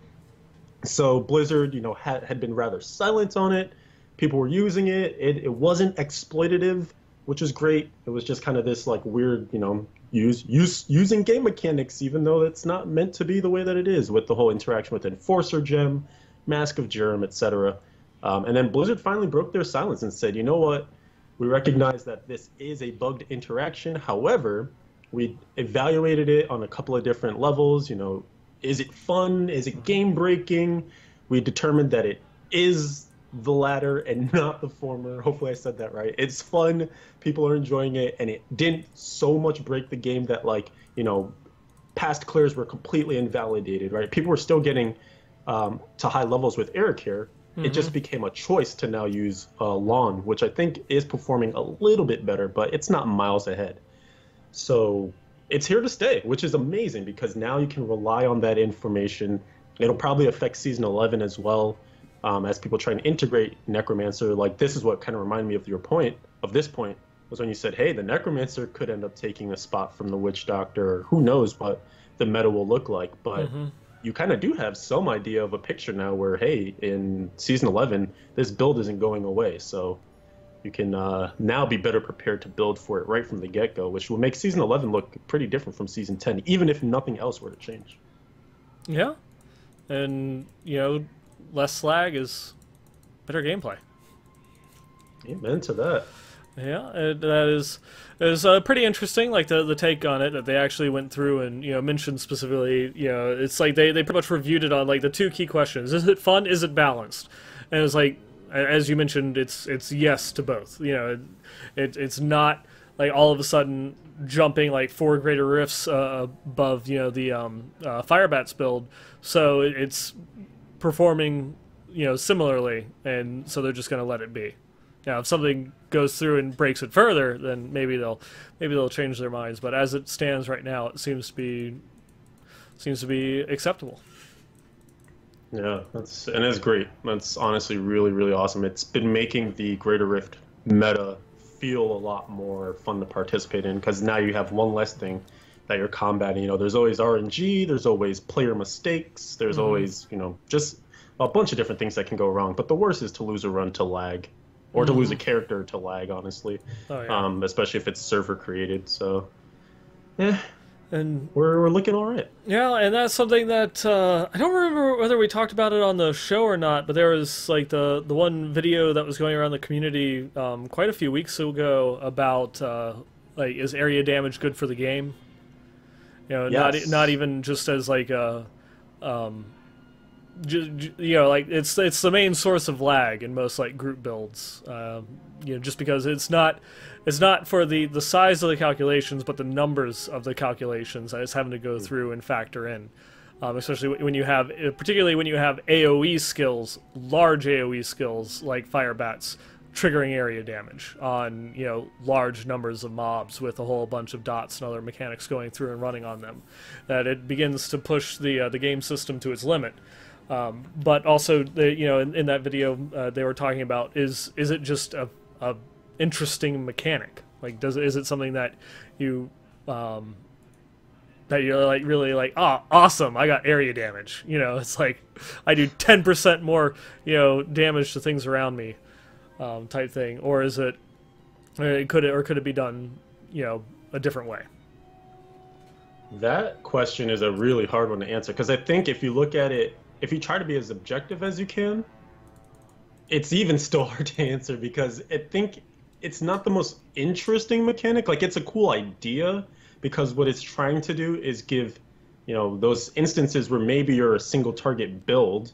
So Blizzard, had been rather silent on it. People were using it. It wasn't exploitative, which is great. It was just kind of this like weird, using game mechanics, even though it's not meant to be the way that it is, with the whole interaction with Enforcer Gem, Mask of Germ, etc. And then Blizzard finally broke their silence and said, you know what? We recognize that this is a bugged interaction. However, we evaluated it on a couple of different levels. Is it fun? Is it game breaking? We determined that it is the latter and not the former. Hopefully I said that right. It's fun. People are enjoying it. And it didn't so much break the game that past clears were completely invalidated, right? People were still getting to high levels with Aerocare. It just became a choice to now use Lawn, which I think is performing a little bit better, but it's not miles ahead. So it's here to stay, which is amazing because now you can rely on that information. It'll probably affect Season 11 as well, as people try and integrate Necromancer. Like, this is what kind of reminded me of this point, was when you said, hey, the Necromancer could end up taking a spot from the Witch Doctor, or who knows what the meta will look like. But you kind of do have some idea of a picture now where, hey, in Season 11, this build isn't going away. So you can now be better prepared to build for it right from the get-go, which will make Season 11 look pretty different from Season 10, even if nothing else were to change. Yeah. And, less slag is better gameplay. Amen to that. Yeah, that is pretty interesting. Like the take on it, that they actually went through and mentioned specifically. It's like they pretty much reviewed it on like the two key questions: is it fun? Is it balanced? And it's like, as you mentioned, it's yes to both. It's not like all of a sudden jumping like 4 greater rifts above the Firebats build. So it's performing similarly, and so they're just going to let it be. Now, if something goes through and breaks it further, then maybe they'll change their minds. But as it stands right now, it seems to be acceptable. Yeah, it's great. That's honestly really, really awesome. It's been making the Greater Rift meta feel a lot more fun to participate in, because now you have one less thing that you're combating. There's always RNG, there's always player mistakes, there's always just a bunch of different things that can go wrong. But the worst is to lose a run to lag. Or to lose a character to lag, honestly. Oh, yeah. Especially if it's server created. So, yeah, and we're looking all right. Yeah, and that's something that I don't remember whether we talked about it on the show or not. But there was like the one video that was going around the community quite a few weeks ago about like, is area damage good for the game? Yes. Not even just as like a like it's the main source of lag in most like group builds. Just because it's not for the size of the calculations, but the numbers of the calculations that it's having to go through and factor in. Especially when you have, particularly when you have AOE skills, large AOE skills like Firebats, triggering area damage on, you know, large numbers of mobs with a whole bunch of dots and other mechanics going through and running on them. That it begins to push the game system to its limit. But also, you know, in that video, they were talking about is it just a interesting mechanic? Like, is it something that you that you're like really like, oh, awesome, I got area damage. You know, it's like I do 10% more, you know, damage to things around me, type thing. Or is it, could it be done, you know, a different way? That question is a really hard one to answer, because I think if you look at it, if you try to be as objective as you can, it's even still hard to answer, because I think it's not the most interesting mechanic. Like, it's a cool idea, because what it's trying to do is give, you know, those instances where maybe you're a single target build,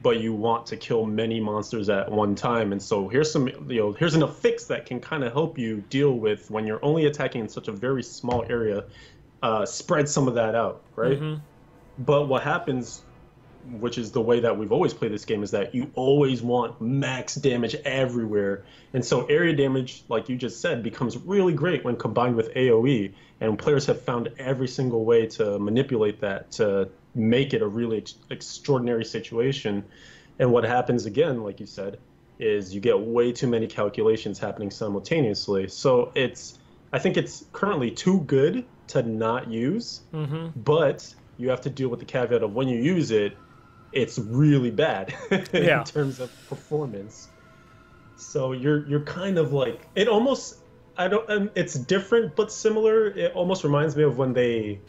but you want to kill many monsters at one time. And so here's some, you know, here's enough fix that can kind of help you deal with when you're only attacking in such a very small area, spread some of that out, right? Mm-hmm. But what happens, which is the way that we've always played this game, is that you always want max damage everywhere. And so area damage, like you just said, becomes really great when combined with AoE. And players have found every single way to manipulate that to make it a really extraordinary situation. And what happens, again, like you said, is you get way too many calculations happening simultaneously. So I think it's currently too good to not use, but you have to deal with the caveat of when you use it, it's really bad in terms of performance. So you're kind of like, it almost, it's different but similar. It almost reminds me of when they,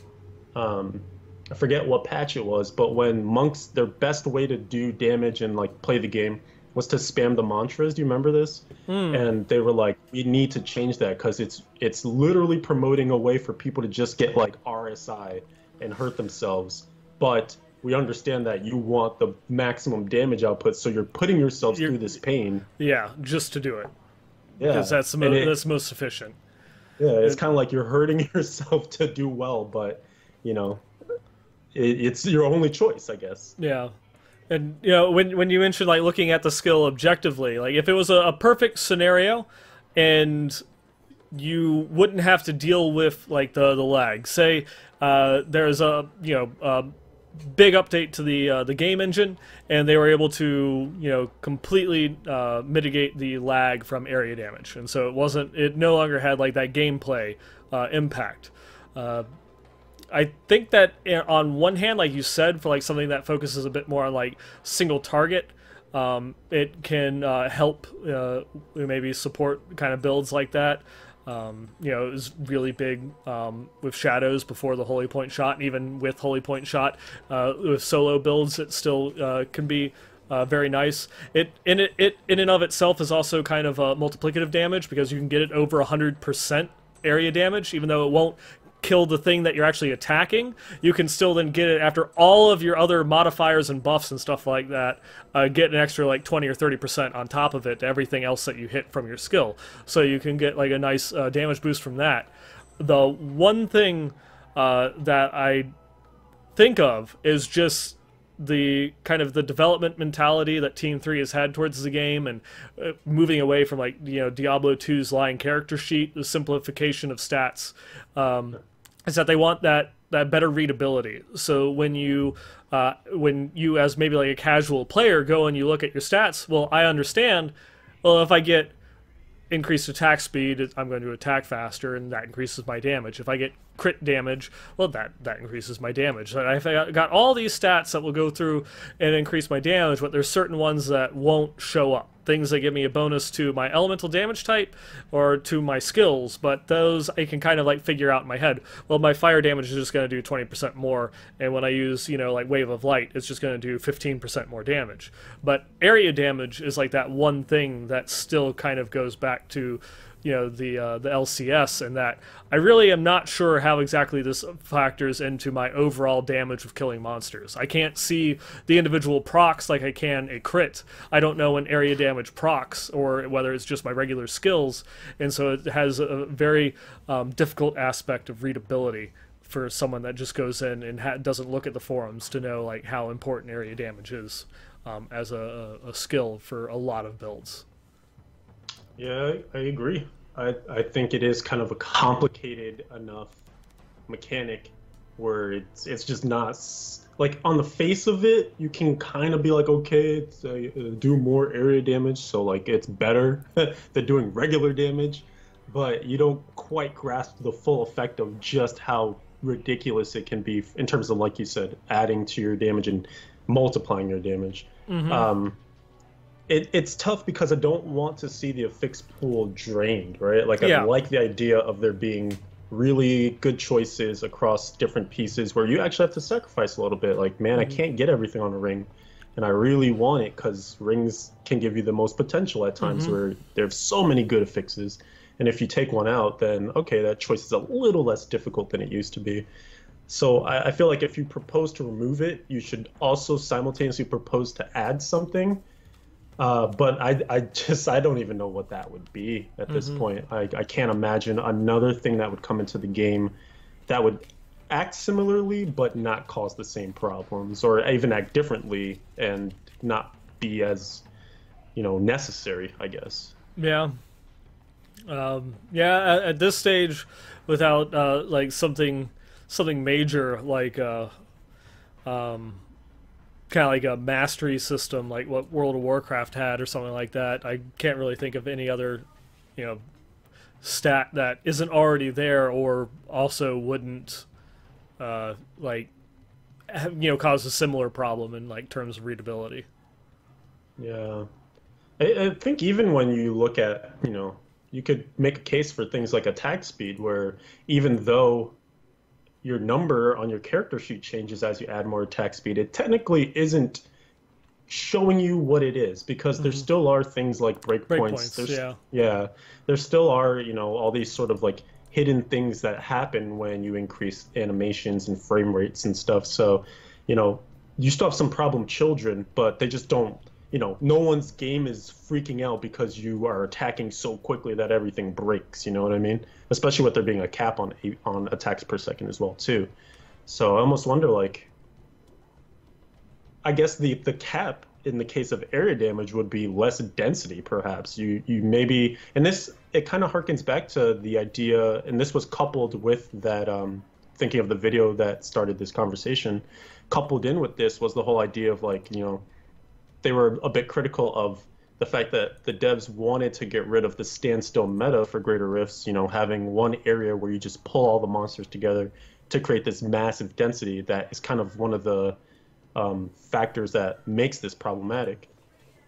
I forget what patch it was, but when monks, their best way to do damage and like play the game was to spam the mantras. Do you remember this? And they were like, we need to change that, because it's literally promoting a way for people to just get like RSI and hurt themselves. But we understand that you want the maximum damage output, so you're putting yourselves through this pain. Yeah, just to do it. Yeah, because that's that's most efficient. Yeah, it's kind of like you're hurting yourself to do well, but you know, it's your only choice, I guess. Yeah. And, you know, when you mentioned, like, looking at the skill objectively, like, if it was a perfect scenario and you wouldn't have to deal with, like, the lag. Say there's a, you know, a big update to the game engine, and they were able to, you know, completely mitigate the lag from area damage. And so it no longer had, like, that gameplay impact. I think that on one hand, like you said, for like something that focuses a bit more on like single target, it can help maybe support kind of builds like that. You know, it was really big with shadows before the Holy Point shot, and even with Holy Point shot, with solo builds, it still can be very nice. It in and of itself is also kind of multiplicative damage, because you can get it over 100% area damage, even though it won't kill the thing that you're actually attacking. You can still then get it after all of your other modifiers and buffs and stuff like that, get an extra like 20 or 30% on top of it to everything else that you hit from your skill. So you can get like a nice damage boost from that. The one thing that I think of is just the kind of the development mentality that Team 3 has had towards the game, and moving away from, like, you know, Diablo 2's lying character sheet, the simplification of stats, is that they want that better readability. So when you as maybe like a casual player go and you look at your stats, well, I understand, well, if I get increased attack speed, I'm going to attack faster, and that increases my damage. If I get crit damage, well, that increases my damage. So I've got all these stats that will go through and increase my damage, but there's certain ones that won't show up. Things that give me a bonus to my elemental damage type or to my skills, but those I can kind of like figure out in my head. Well, my fire damage is just going to do 20% more, and when I use, you know, like Wave of Light, it's just going to do 15% more damage. But area damage is like that one thing that still kind of goes back to, you know, the LCS, and that I really am not sure how exactly this factors into my overall damage of killing monsters. I can't see the individual procs like I can a crit. I don't know when area damage procs, or whether it's just my regular skills, and so it has a very difficult aspect of readability for someone that just goes in and doesn't look at the forums to know like how important area damage is as a skill for a lot of builds. Yeah, I agree. I think it is kind of a complicated enough mechanic where it's just not like on the face of it, you can kind of be like, okay, it's do more area damage, so like it's better than doing regular damage, but you don't quite grasp the full effect of just how ridiculous it can be in terms of, like you said, adding to your damage and multiplying your damage. Mm-hmm. Um, it's tough because I don't want to see the affix pool drained, right? Like I Yeah. like the idea of there being really good choices across different pieces where you actually have to sacrifice a little bit. Like, man, I Mm-hmm. can't get everything on a ring, and I really want it because rings can give you the most potential at times Mm-hmm. where there's so many good affixes. And if you take one out, then okay, that choice is a little less difficult than it used to be. So I feel like if you propose to remove it, you should also simultaneously propose to add something, but I don't even know what that would be at this Mm-hmm. point. I can't imagine another thing that would come into the game that would act similarly but not cause the same problems, or even act differently and not be as, necessary, I guess. Yeah. Yeah. At this stage, without like something major like kind of like a mastery system like what World of Warcraft had or something like that, I can't really think of any other, you know, stat that isn't already there or also wouldn't like cause a similar problem in like terms of readability. Yeah. I think even when you look at, you could make a case for things like attack speed, where even though your number on your character sheet changes as you add more attack speed, it technically isn't showing you what it is because there Mm-hmm. still are things like breakpoints. Breakpoints, yeah. Yeah, there still are, all these sort of like hidden things that happen when you increase animations and frame rates and stuff. So, you know, you still have some problem children, but they just don't, no one's game is freaking out because you are attacking so quickly that everything breaks, you know what I mean? Especially with there being a cap on attacks per second as well too. So I almost wonder like I guess the cap in the case of area damage would be less density, perhaps. You maybe, and this it kind of harkens back to the idea, and this was coupled with that thinking of the video that started this conversation. Coupled in with this was the whole idea of like, they were a bit critical of the fact that the devs wanted to get rid of the standstill meta for Greater Rifts, having one area where you just pull all the monsters together to create this massive density that is kind of one of the factors that makes this problematic.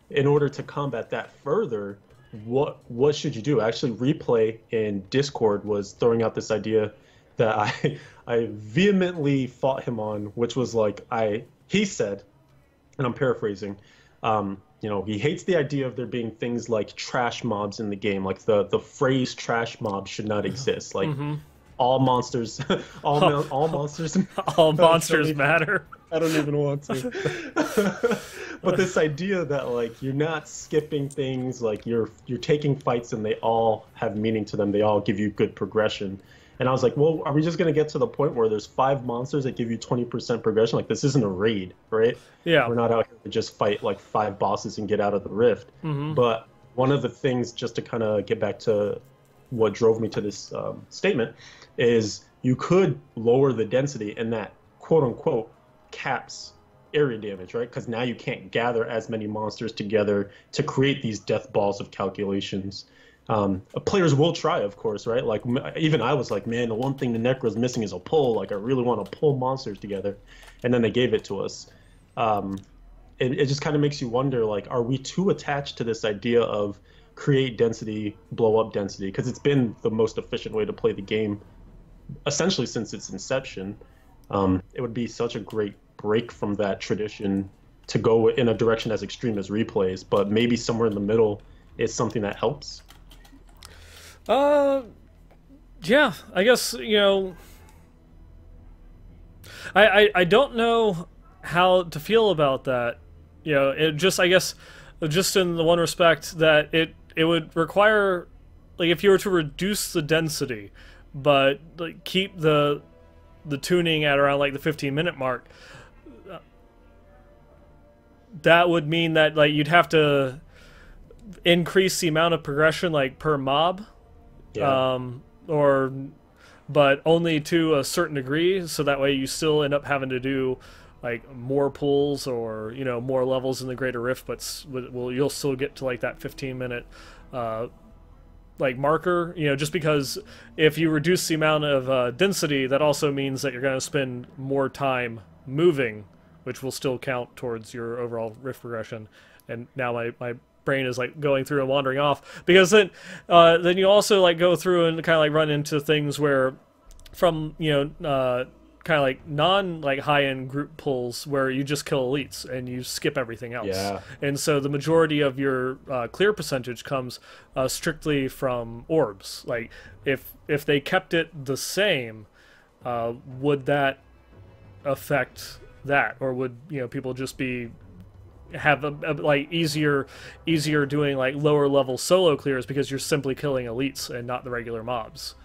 In order to combat that further, what should you do? Actually, Replay in Discord was throwing out this idea that I vehemently fought him on, which was like he said, and I'm paraphrasing, he hates the idea of there being things like trash mobs in the game. Like the phrase trash mob should not exist. Like Mm-hmm. all monsters, all monsters. All monsters matter. I don't even want to. But this idea that like you're not skipping things, like you're taking fights and they all have meaning to them. They all give you good progression. And I was like, well, are we just gonna get to the point where there's 5 monsters that give you 20% progression? Like this isn't a raid, right? Yeah. We're not out here to just fight like 5 bosses and get out of the rift. Mm-hmm. But one of the things, just to kind of get back to what drove me to this statement, is you could lower the density, and that quote unquote caps area damage, right? Because now you can't gather as many monsters together to create these death balls of calculations. Players will try, of course, right? Like even I was like, man, the one thing the Necro's missing is a pull. Like I really want to pull monsters together, and then they gave it to us. It just kind of makes you wonder, like, are we too attached to this idea of create density, blow up density? Because it's been the most efficient way to play the game, essentially since its inception. It would be such a great break from that tradition to go in a direction as extreme as replays, but maybe somewhere in the middle is something that helps. Yeah, I guess, I don't know how to feel about that. It just, I guess, just in the one respect that it would require, like, if you were to reduce the density, but like keep the tuning at around like the 15-minute mark, that would mean that like you'd have to increase the amount of progression like per mob, Yeah. or but only to a certain degree. So that way you still end up having to do like more pulls or more levels in the Greater Rift, but you'll still get to like that 15-minute like marker. Just because if you reduce the amount of density, that also means that you're going to spend more time moving, which will still count towards your overall rift progression. And now my brain is like going through and wandering off, because then you also like go through and kind of like run into things where from kind of like non like high end group pulls where you just kill elites and you skip everything else. Yeah. And so the majority of your clear percentage comes strictly from orbs. Like if they kept it the same, would that affect that, or would people just be have a like easier doing like lower level solo clears because you're simply killing elites and not the regular mobs?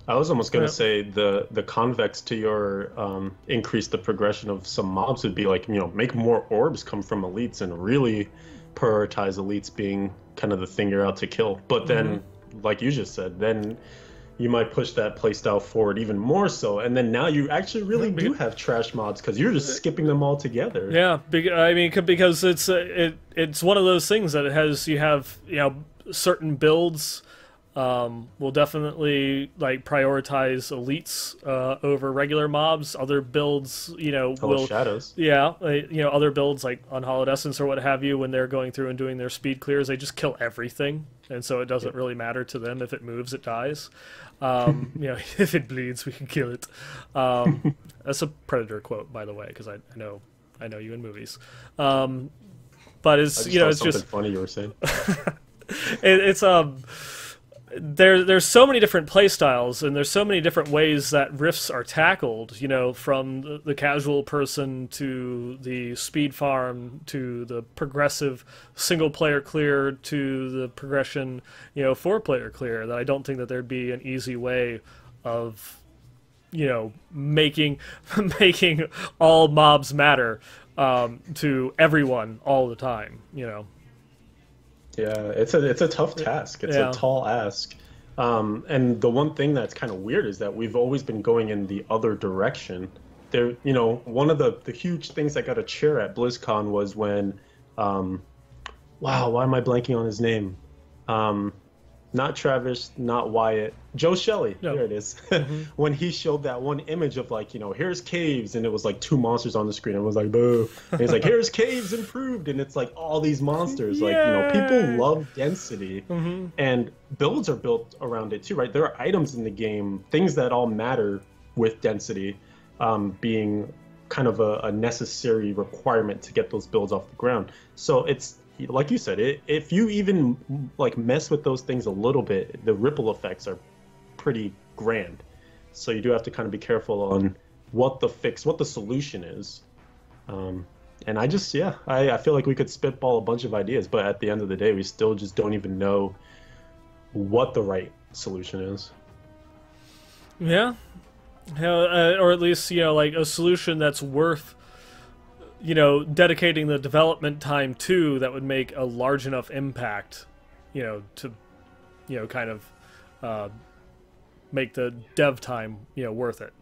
I was almost going to say the convex to your increase the progression of some mobs would be like, make more orbs come from elites and really prioritize elites being kind of the thing you're out to kill. But then, like you just said, then you might push that playstyle forward even more so, and then now you actually really do have trash mobs because you're just skipping them all together. Yeah, I mean, because it's one of those things that you have certain builds will definitely like prioritize elites over regular mobs. Other builds, will shadows. Yeah, other builds like Unhallowed Essence or what have you, when they're going through and doing their speed clears, they just kill everything, and so it doesn't really matter to them if it moves, it dies. If it bleeds, we can kill it. That's a Predator quote, by the way, because I know you in movies. But it's it's just funny you were saying. it's there's so many different play styles, and there's so many different ways that rifts are tackled, from the casual person to the speed farm to the progressive single player clear to the progression 4-player clear, that I don't think that there'd be an easy way of making all mobs matter to everyone all the time. Yeah, it's a tough task. It's a tall ask. And the one thing that's kind of weird is that we've always been going in the other direction. There, one of the huge things that got a cheer at BlizzCon was when, wow, why am I blanking on his name? Not Travis, not Wyatt, Joe Shelley. No. There it is. When he showed that one image of like, here's caves, and it was like 2 monsters on the screen. It was like, boo. And he's like, here's caves improved, and it's like all these monsters. Like, people love density, and builds are built around it too, right? There are items in the game, things that all matter with density, being kind of a necessary requirement to get those builds off the ground. So it's, like you said, if you even like mess with those things a little bit, the ripple effects are pretty grand. So you do have to kind of be careful on what the solution is. And I just, I feel like we could spitball a bunch of ideas, but at the end of the day, we still just don't even know what the right solution is. Yeah. Or at least, like a solution that's worth dedicating the development time to, that would make a large enough impact, to, kind of make the dev time, worth it.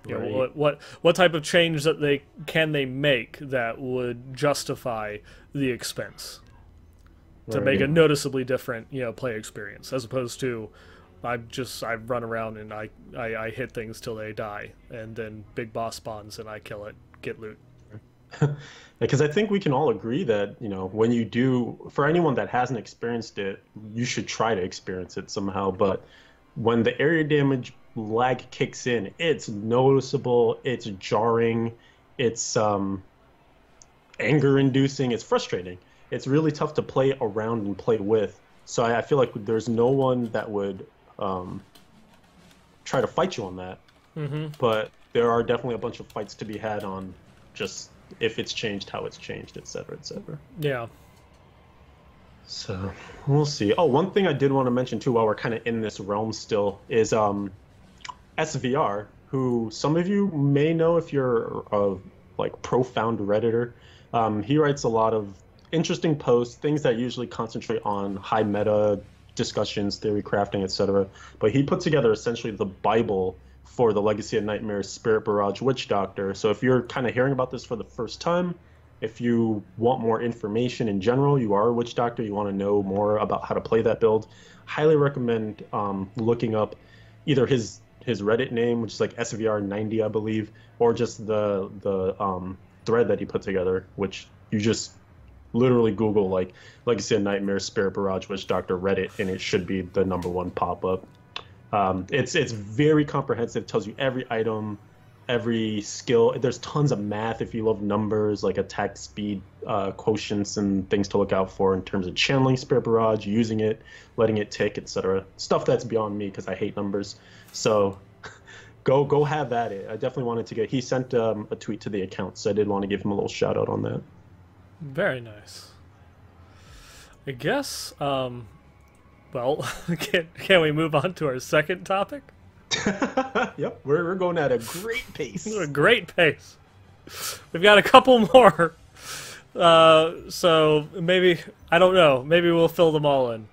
Right. What type of change that they make that would justify the expense to make a noticeably different, play experience, as opposed to I run around and I hit things till they die, and then big boss spawns and I kill it, get loot. Because I think we can all agree that, when you do, for anyone that hasn't experienced it, you should try to experience it somehow. But when the area damage lag kicks in, it's noticeable, it's jarring, it's anger-inducing, it's frustrating. It's really tough to play around and play with. So I feel like there's no one that would try to fight you on that. But there are definitely a bunch of fights to be had on just if it's changed, how it's changed, etc., etc. Yeah. So we'll see. Oh, one thing I did want to mention too, while we're kind of in this realm still, is SVR, who some of you may know if you're a like profound Redditor. He writes a lot of interesting posts, things that usually concentrate on high meta discussions, theory crafting, etc. But he put together essentially the Bible for the Legacy of Nightmares Spirit Barrage Witch Doctor. So if you're kind of hearing about this for the first time, if you want more information in general, you are a Witch Doctor, you want to know more about how to play that build, highly recommend looking up either his Reddit name, which is like SVR90, I believe, or just the thread that he put together, which you just literally Google like Legacy of Nightmares Spirit Barrage Witch Doctor Reddit, and it should be the #1 pop-up. It's very comprehensive, tells you every item, every skill. There's tons of math if you love numbers, like attack speed, quotients, and things to look out for in terms of channeling Spirit Barrage, using it, letting it tick, etc. Stuff that's beyond me because I hate numbers. So go have at it. I definitely wanted to get. He sent a tweet to the account, so I did want to give him a little shout out on that. Very nice. I guess. Well, can we move on to our second topic? Yep, we're going at a great pace. A great pace. We've got a couple more. So maybe, I don't know, maybe we'll fill them all in.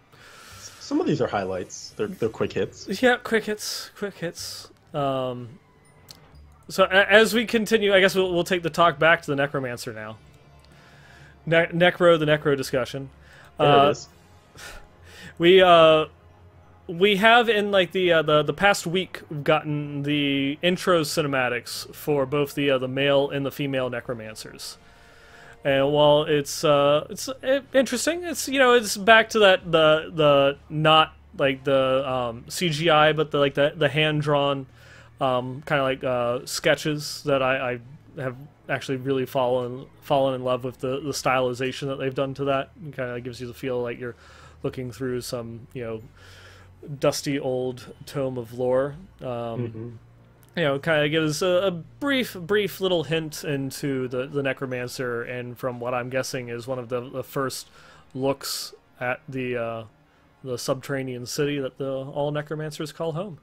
Some of these are highlights. They're quick hits. Yeah, quick hits. Quick hits. So as we continue, I guess we'll take the talk back to the Necromancer now. Necro, the Necro discussion. There it is. We have in like the past week gotten the intro cinematics for both the male and the female Necromancers, and while it's interesting, it's back to that the not like the CGI, but the hand drawn kind of like sketches that I have actually really fallen in love with the stylization that they've done to that. It kind of gives you the feel like you're looking through some dusty old tome of lore. Kind of gives a brief little hint into the Necromancer, and from what I'm guessing is one of the first looks at the subterranean city that all Necromancers call home.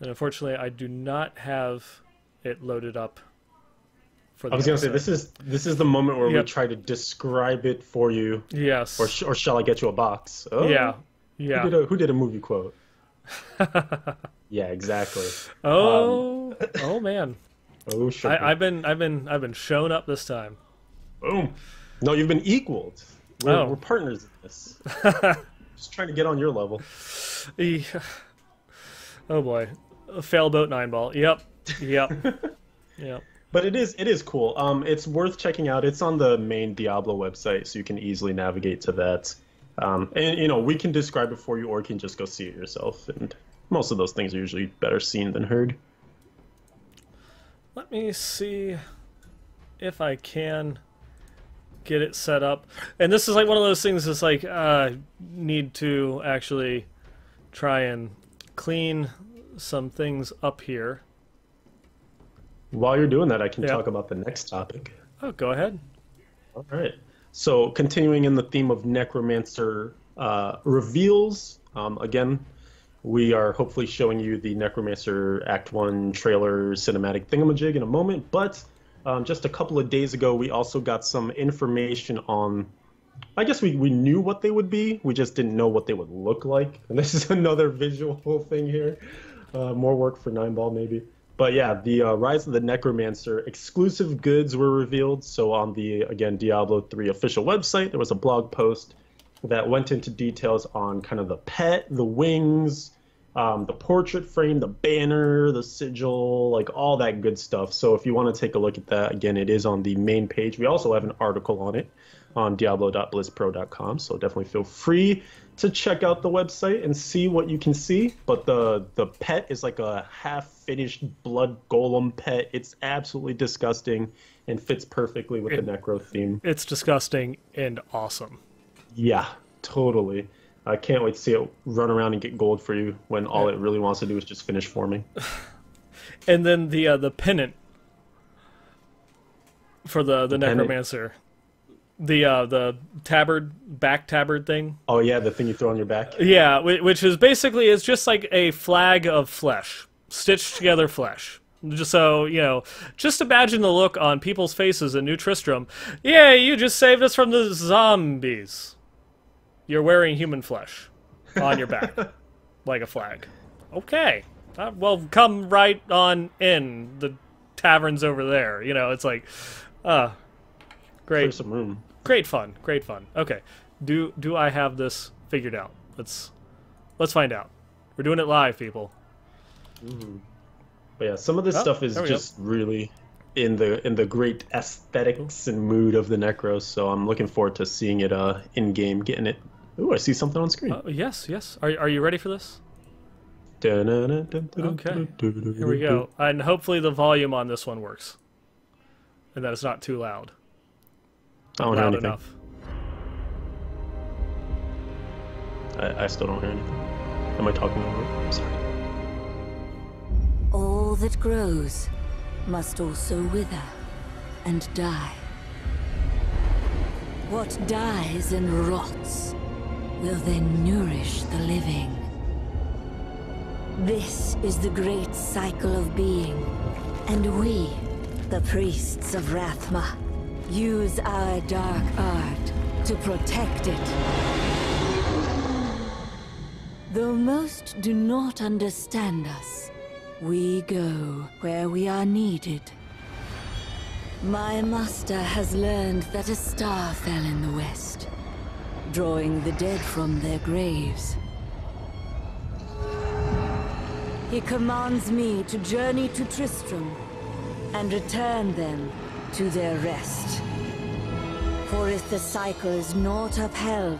And unfortunately, I do not have it loaded up. I was going to say, this is the moment where we try to describe it for you. Yes. Or shall I get you a box? Oh, yeah. Who did a movie quote? Yeah, exactly. Oh man. Oh, sure. I've been shown up this time. Boom. No, you've been equaled. We're partners in this. Just trying to get on your level. Yeah. Oh boy. Fail boat 9-ball. Yep. Yep. But it is cool. It's worth checking out. It's on the main Diablo website, so you can easily navigate to that. And we can describe it for you, or you can just go see it yourself. And most of those things are usually better seen than heard. Let me see if I can get it set up. And this is like one of those things that's like need to actually try and clean some things up here. While you're doing that, I can talk about the next topic. Oh, go ahead. All right. So continuing in the theme of Necromancer reveals, again, we are hopefully showing you the Necromancer Act 1 trailer cinematic thingamajig in a moment, but just a couple of days ago, we also got some information on, I guess we knew what they would be, we just didn't know what they would look like. And this is another visual thing here. More work for 9-ball maybe. But yeah, the Rise of the Necromancer exclusive goods were revealed. So on the, again, Diablo 3 official website, there was a blog post that went into details on kind of the pet, the wings, the portrait frame, the banner, the sigil, like all that good stuff. So if you want to take a look at that, again, it is on the main page. We also have an article on it on diablo.blizzpro.com. So definitely feel free to check out the website and see what you can see. But the pet is like a half-finished blood golem pet. It's absolutely disgusting and fits perfectly with the Necro theme. It's disgusting and awesome. Yeah, totally. I can't wait to see it run around and get gold for you when all it really wants to do is just finish forming. And then the pennant for the Necromancer. The back tabard thing. Oh yeah, the thing you throw on your back. Yeah, which is basically, it's just like a flag of flesh, stitched together flesh. Just so, just imagine the look on people's faces in New Tristram. Yeah, you just saved us from the zombies. You're wearing human flesh on your back, like a flag. Okay. Well, come right on in. The tavern's over there. It's like, great. Clear some room. Great fun. Great fun. Okay. Do I have this figured out? Let's find out. We're doing it live, people. Mm-hmm. But yeah, some of this stuff is just really in the great aesthetics and mood of the Necros. So I'm looking forward to seeing it in game, getting it. Ooh, I see something on screen. Yes. Are you ready for this? Okay. Here we go. And hopefully the volume on this one works, and that it's not too loud. I don't hear anything. Enough. I still don't hear anything. Am I talking over it? I'm sorry. All that grows must also wither and die. What dies and rots will then nourish the living. This is the great cycle of being, and we, the priests of Rathma, use our dark art to protect it. Though most do not understand us, we go where we are needed. My master has learned that a star fell in the west, drawing the dead from their graves. He commands me to journey to Tristram and return them to their rest. For if the cycle is not upheld,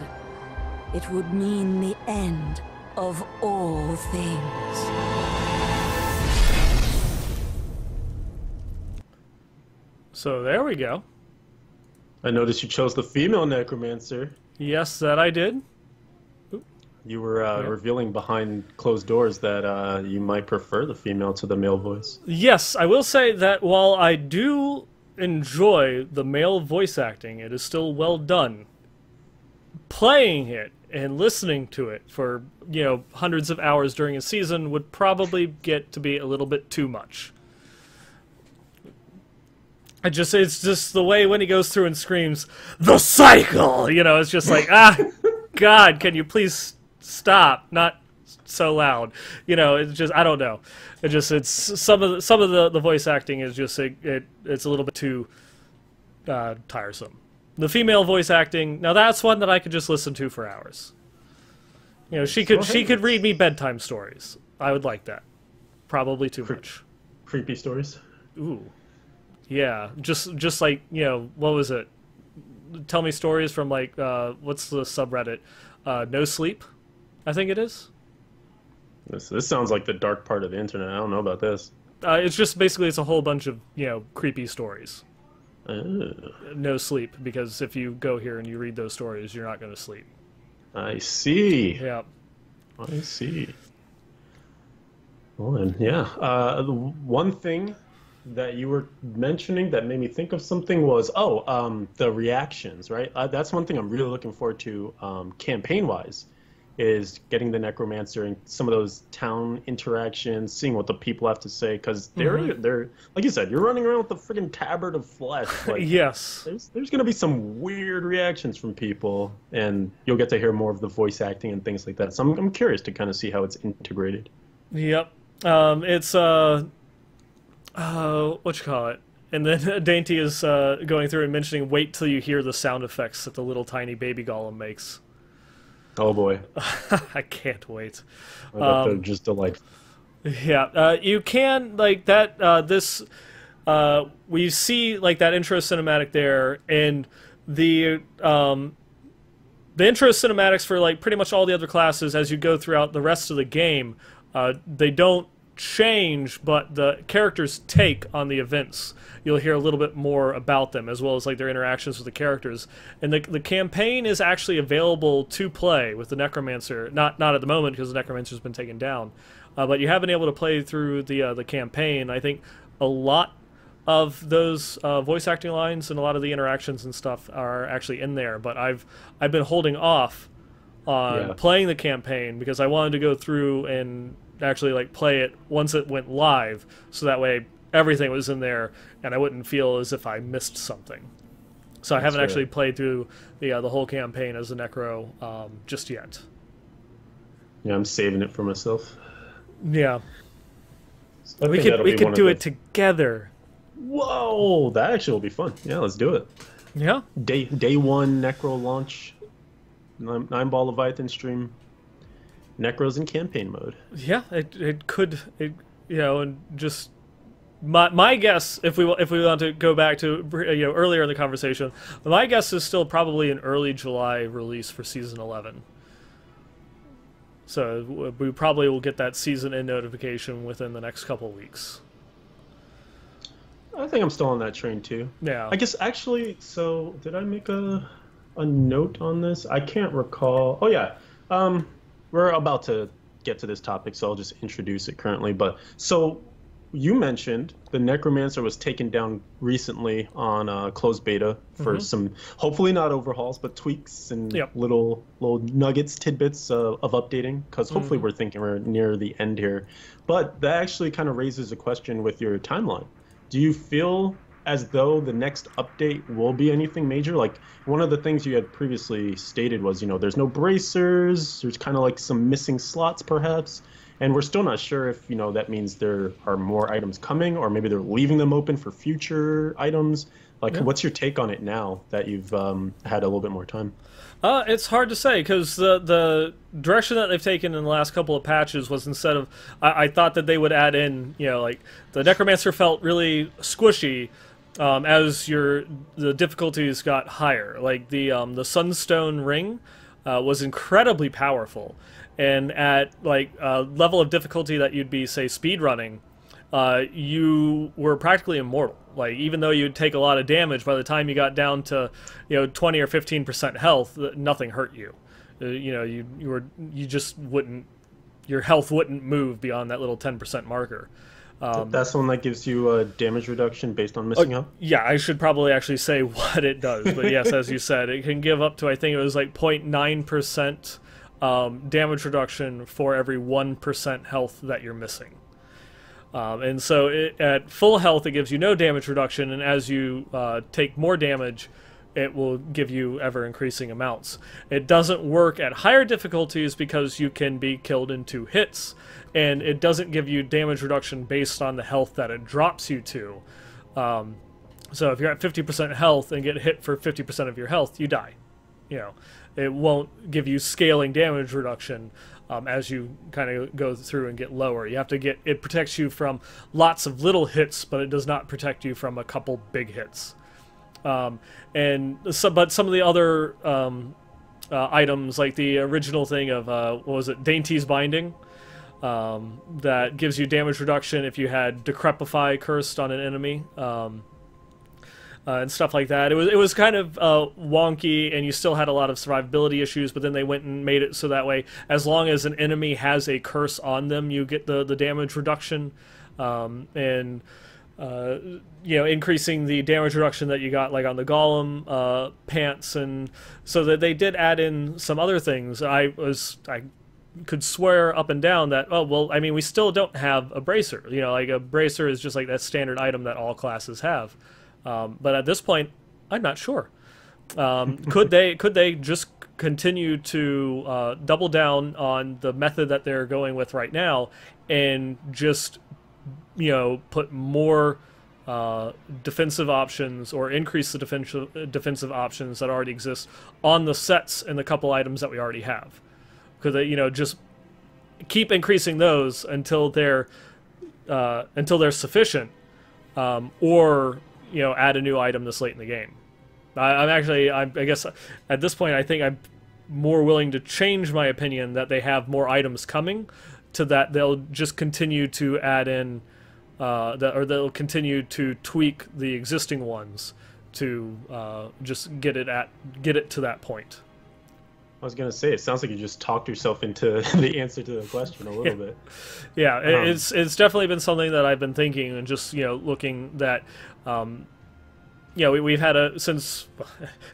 it would mean the end of all things. So there we go. I noticed you chose the female Necromancer. Yes, that I did. You were revealing behind closed doors that you might prefer the female to the male voice. Yes, I will say that while I do enjoy the male voice acting, it is still well done. Playing it and listening to it for, hundreds of hours during a season would probably get to be a little bit too much. It's just the way when he goes through and screams, "The cycle!" It's just like, God, can you please stop? Not so loud. It's just, I don't know. It's some of the voice acting is just, it's a little bit too tiresome. The female voice acting, now that's one that I could just listen to for hours. She could read me bedtime stories. I would like that. Probably too much. Creepy stories? Ooh. Yeah, just like, what was it? Tell me stories from, like, what's the subreddit? No Sleep, I think it is. This sounds like the dark part of the internet. I don't know about this. It's just basically, it's a whole bunch of, creepy stories. No Sleep, because if you go here and you read those stories, you're not going to sleep. I see. Yeah. I see. Well, and yeah. The one thing that you were mentioning that made me think of something was, the reactions, right? That's one thing I'm really looking forward to campaign-wise, is getting the Necromancer and some of those town interactions, seeing what the people have to say, because they're like you said, you're running around with the friggin' tabard of flesh. Like, yes. There's going to be some weird reactions from people, and you'll get to hear more of the voice acting and things like that. So I'm curious to kind of see how it's integrated. Yep. It's what you call it? And then Dainty is going through and mentioning, wait till you hear the sound effects that the little tiny baby golem makes. Oh boy. I can't wait. I bet they're just delightful. Yeah, you can, like, that, we see, like, that intro cinematic there, and the intro cinematics for, like, pretty much all the other classes as you go throughout the rest of the game, they don't change, but the characters' take on the events, you'll hear a little bit more about them, as well as, like, their interactions with the characters. And the campaign is actually available to play with the Necromancer, not at the moment because the Necromancer's been taken down, but you have been able to play through the campaign. I think a lot of those voice acting lines and a lot of the interactions and stuff are actually in there, but I've been holding off on playing the campaign because I wanted to go through and actually, like, play it once it went live, so that way everything was in there, and I wouldn't feel as if I missed something. So I haven't actually played through the whole campaign as a Necro just yet. Yeah, I'm saving it for myself. Yeah. We could do it together. Whoa, that actually will be fun. Yeah, let's do it. Yeah. Day one Necro launch. 9-ball Leviathan stream. Necros in campaign mode. Yeah, it could, and just my guess, if we want to go back to earlier in the conversation, my guess is still probably an early July release for season 11. So we probably will get that season end notification within the next couple weeks. I think I'm still on that train too. Yeah. I guess actually, so did I make a note on this? I can't recall. Oh yeah. We're about to get to this topic, so I'll just introduce it currently. But so you mentioned the Necromancer was taken down recently on closed beta for some, hopefully not overhauls, but tweaks and little nuggets, tidbits of updating, because hopefully we're thinking we're near the end here. But that actually kind of raises a question with your timeline. Do you feel as though the next update will be anything major? Like, one of the things you had previously stated was, there's no bracers, there's kind of like some missing slots perhaps, and we're still not sure if, that means there are more items coming, or maybe they're leaving them open for future items. Like, what's your take on it now that you've had a little bit more time? It's hard to say, because the direction that they've taken in the last couple of patches was, instead of, I thought that they would add in, like, the Necromancer felt really squishy as the difficulties got higher. Like, the Sunstone Ring was incredibly powerful, and at, like, a level of difficulty that you'd be, say, speedrunning, you were practically immortal. Like, even though you'd take a lot of damage, by the time you got down to 20 or 15% health, nothing hurt you. You just wouldn't, your health wouldn't move beyond that little 10% marker. That's the one that gives you a damage reduction based on missing up? Yeah, I should probably actually say what it does. But yes, as you said, it can give up to, I think it was like 0.9% damage reduction for every 1% health that you're missing. And so at full health, it gives you no damage reduction, and as you take more damage, it will give you ever-increasing amounts. It doesn't work at higher difficulties because you can be killed in 2 hits, and it doesn't give you damage reduction based on the health that it drops you to. So if you're at 50% health and get hit for 50% of your health, you die. It won't give you scaling damage reduction as you kind of go through and get lower. You have to get, it protects you from lots of little hits, but it does not protect you from a couple big hits. But some of the other items, like the original thing of, what was it, Dainty's Binding, that gives you damage reduction if you had Decrepify cursed on an enemy, and stuff like that. It was kind of wonky, and you still had a lot of survivability issues, but then they went and made it so that way, as long as an enemy has a curse on them, you get the damage reduction, increasing the damage reduction that you got, like on the Golem pants, and so that they did add in some other things. I could swear up and down that, we still don't have a bracer. Like, a bracer is just like that standard item that all classes have. But at this point, I'm not sure. Could they just continue to double down on the method that they're going with right now, and just put more defensive options, or increase the defensive options that already exist on the sets and the couple items that we already have? Could they just keep increasing those until they're sufficient, or add a new item this late in the game? I guess at this point, I think I'm more willing to change my opinion that they have more items coming, to that they'll just continue to add in, or they'll continue to tweak the existing ones to just get it to that point. I was going to say, it sounds like you just talked yourself into the answer to the question a little bit. Yeah, it's definitely been something that I've been thinking, and just looking that we've had since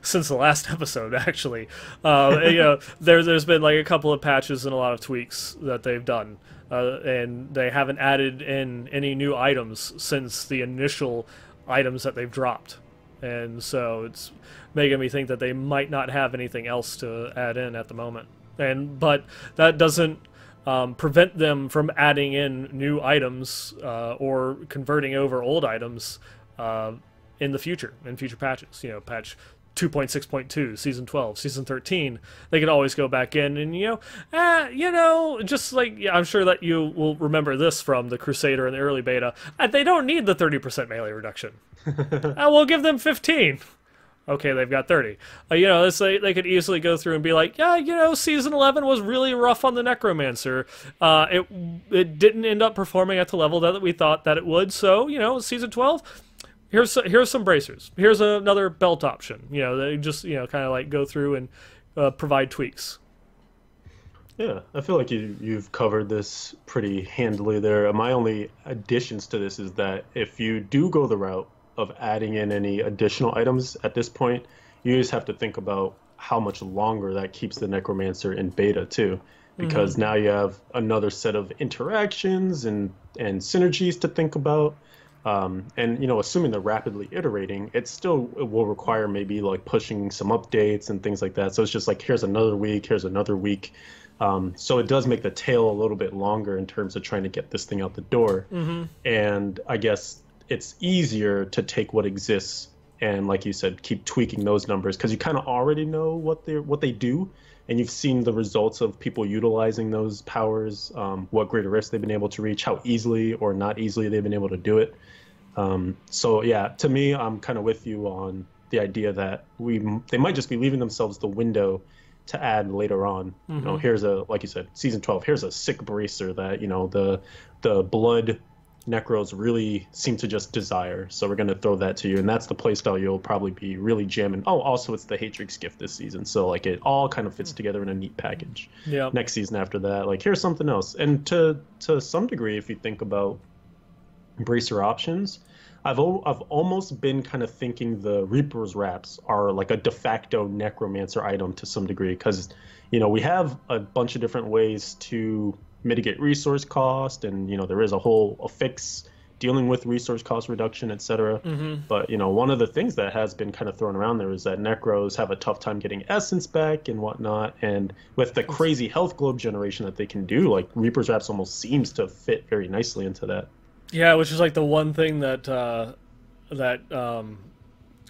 the last episode actually. There's been like a couple of patches and a lot of tweaks that they've done, and they haven't added in any new items since the initial items that they've dropped, and so it's making me think that they might not have anything else to add in at the moment. But that doesn't prevent them from adding in new items or converting over old items in the future, in future patches. Patch 2.6.2, Season 12, Season 13, they could always go back in and, just like, I'm sure that you will remember this from the Crusader in the early beta, they don't need the 30% melee reduction. We'll give them 15. Okay, they've got 30. They could easily go through and be like, Season 11 was really rough on the Necromancer. It didn't end up performing at the level that we thought that it would, so, Season 12... Here's some bracers. Here's another belt option. They just kind of like go through and provide tweaks. Yeah, I feel like you've covered this pretty handily there. My only additions to this is that if you do go the route of adding in any additional items at this point, you just have to think about how much longer that keeps the Necromancer in beta too, because now you have another set of interactions and synergies to think about. Assuming they're rapidly iterating, it will require maybe like pushing some updates and things like that. So it's just like, here's another week, here's another week. So it does make the tail a little bit longer in terms of trying to get this thing out the door. And I guess it's easier to take what exists and, like you said, keep tweaking those numbers because you kind of already know what they do. And you've seen the results of people utilizing those powers, what greater rifts they've been able to reach, how easily or not easily they've been able to do it. So yeah, to me, I'm kind of with you on the idea that they might just be leaving themselves the window to add later on. Here's like you said, Season 12, here's a sick bracer that, the blood Necros really seem to just desire. So we're going to throw that to you. And that's the playstyle you'll probably be really jamming. Oh, also it's the Hatrix gift this season. So like it all kind of fits together in a neat package. Yeah. Next season after that, like here's something else. And to some degree, if you think about bracer options, I've almost been kind of thinking the Reaper's Wraps are like a de facto Necromancer item to some degree. Because, we have a bunch of different ways to mitigate resource cost, and there is a whole fix dealing with resource cost reduction, etc. But one of the things that has been kind of thrown around there is that Necros have a tough time getting essence back and whatnot, and with the crazy health globe generation that they can do, like Reaper's Wraps almost seems to fit very nicely into that. Yeah, which is like the one thing that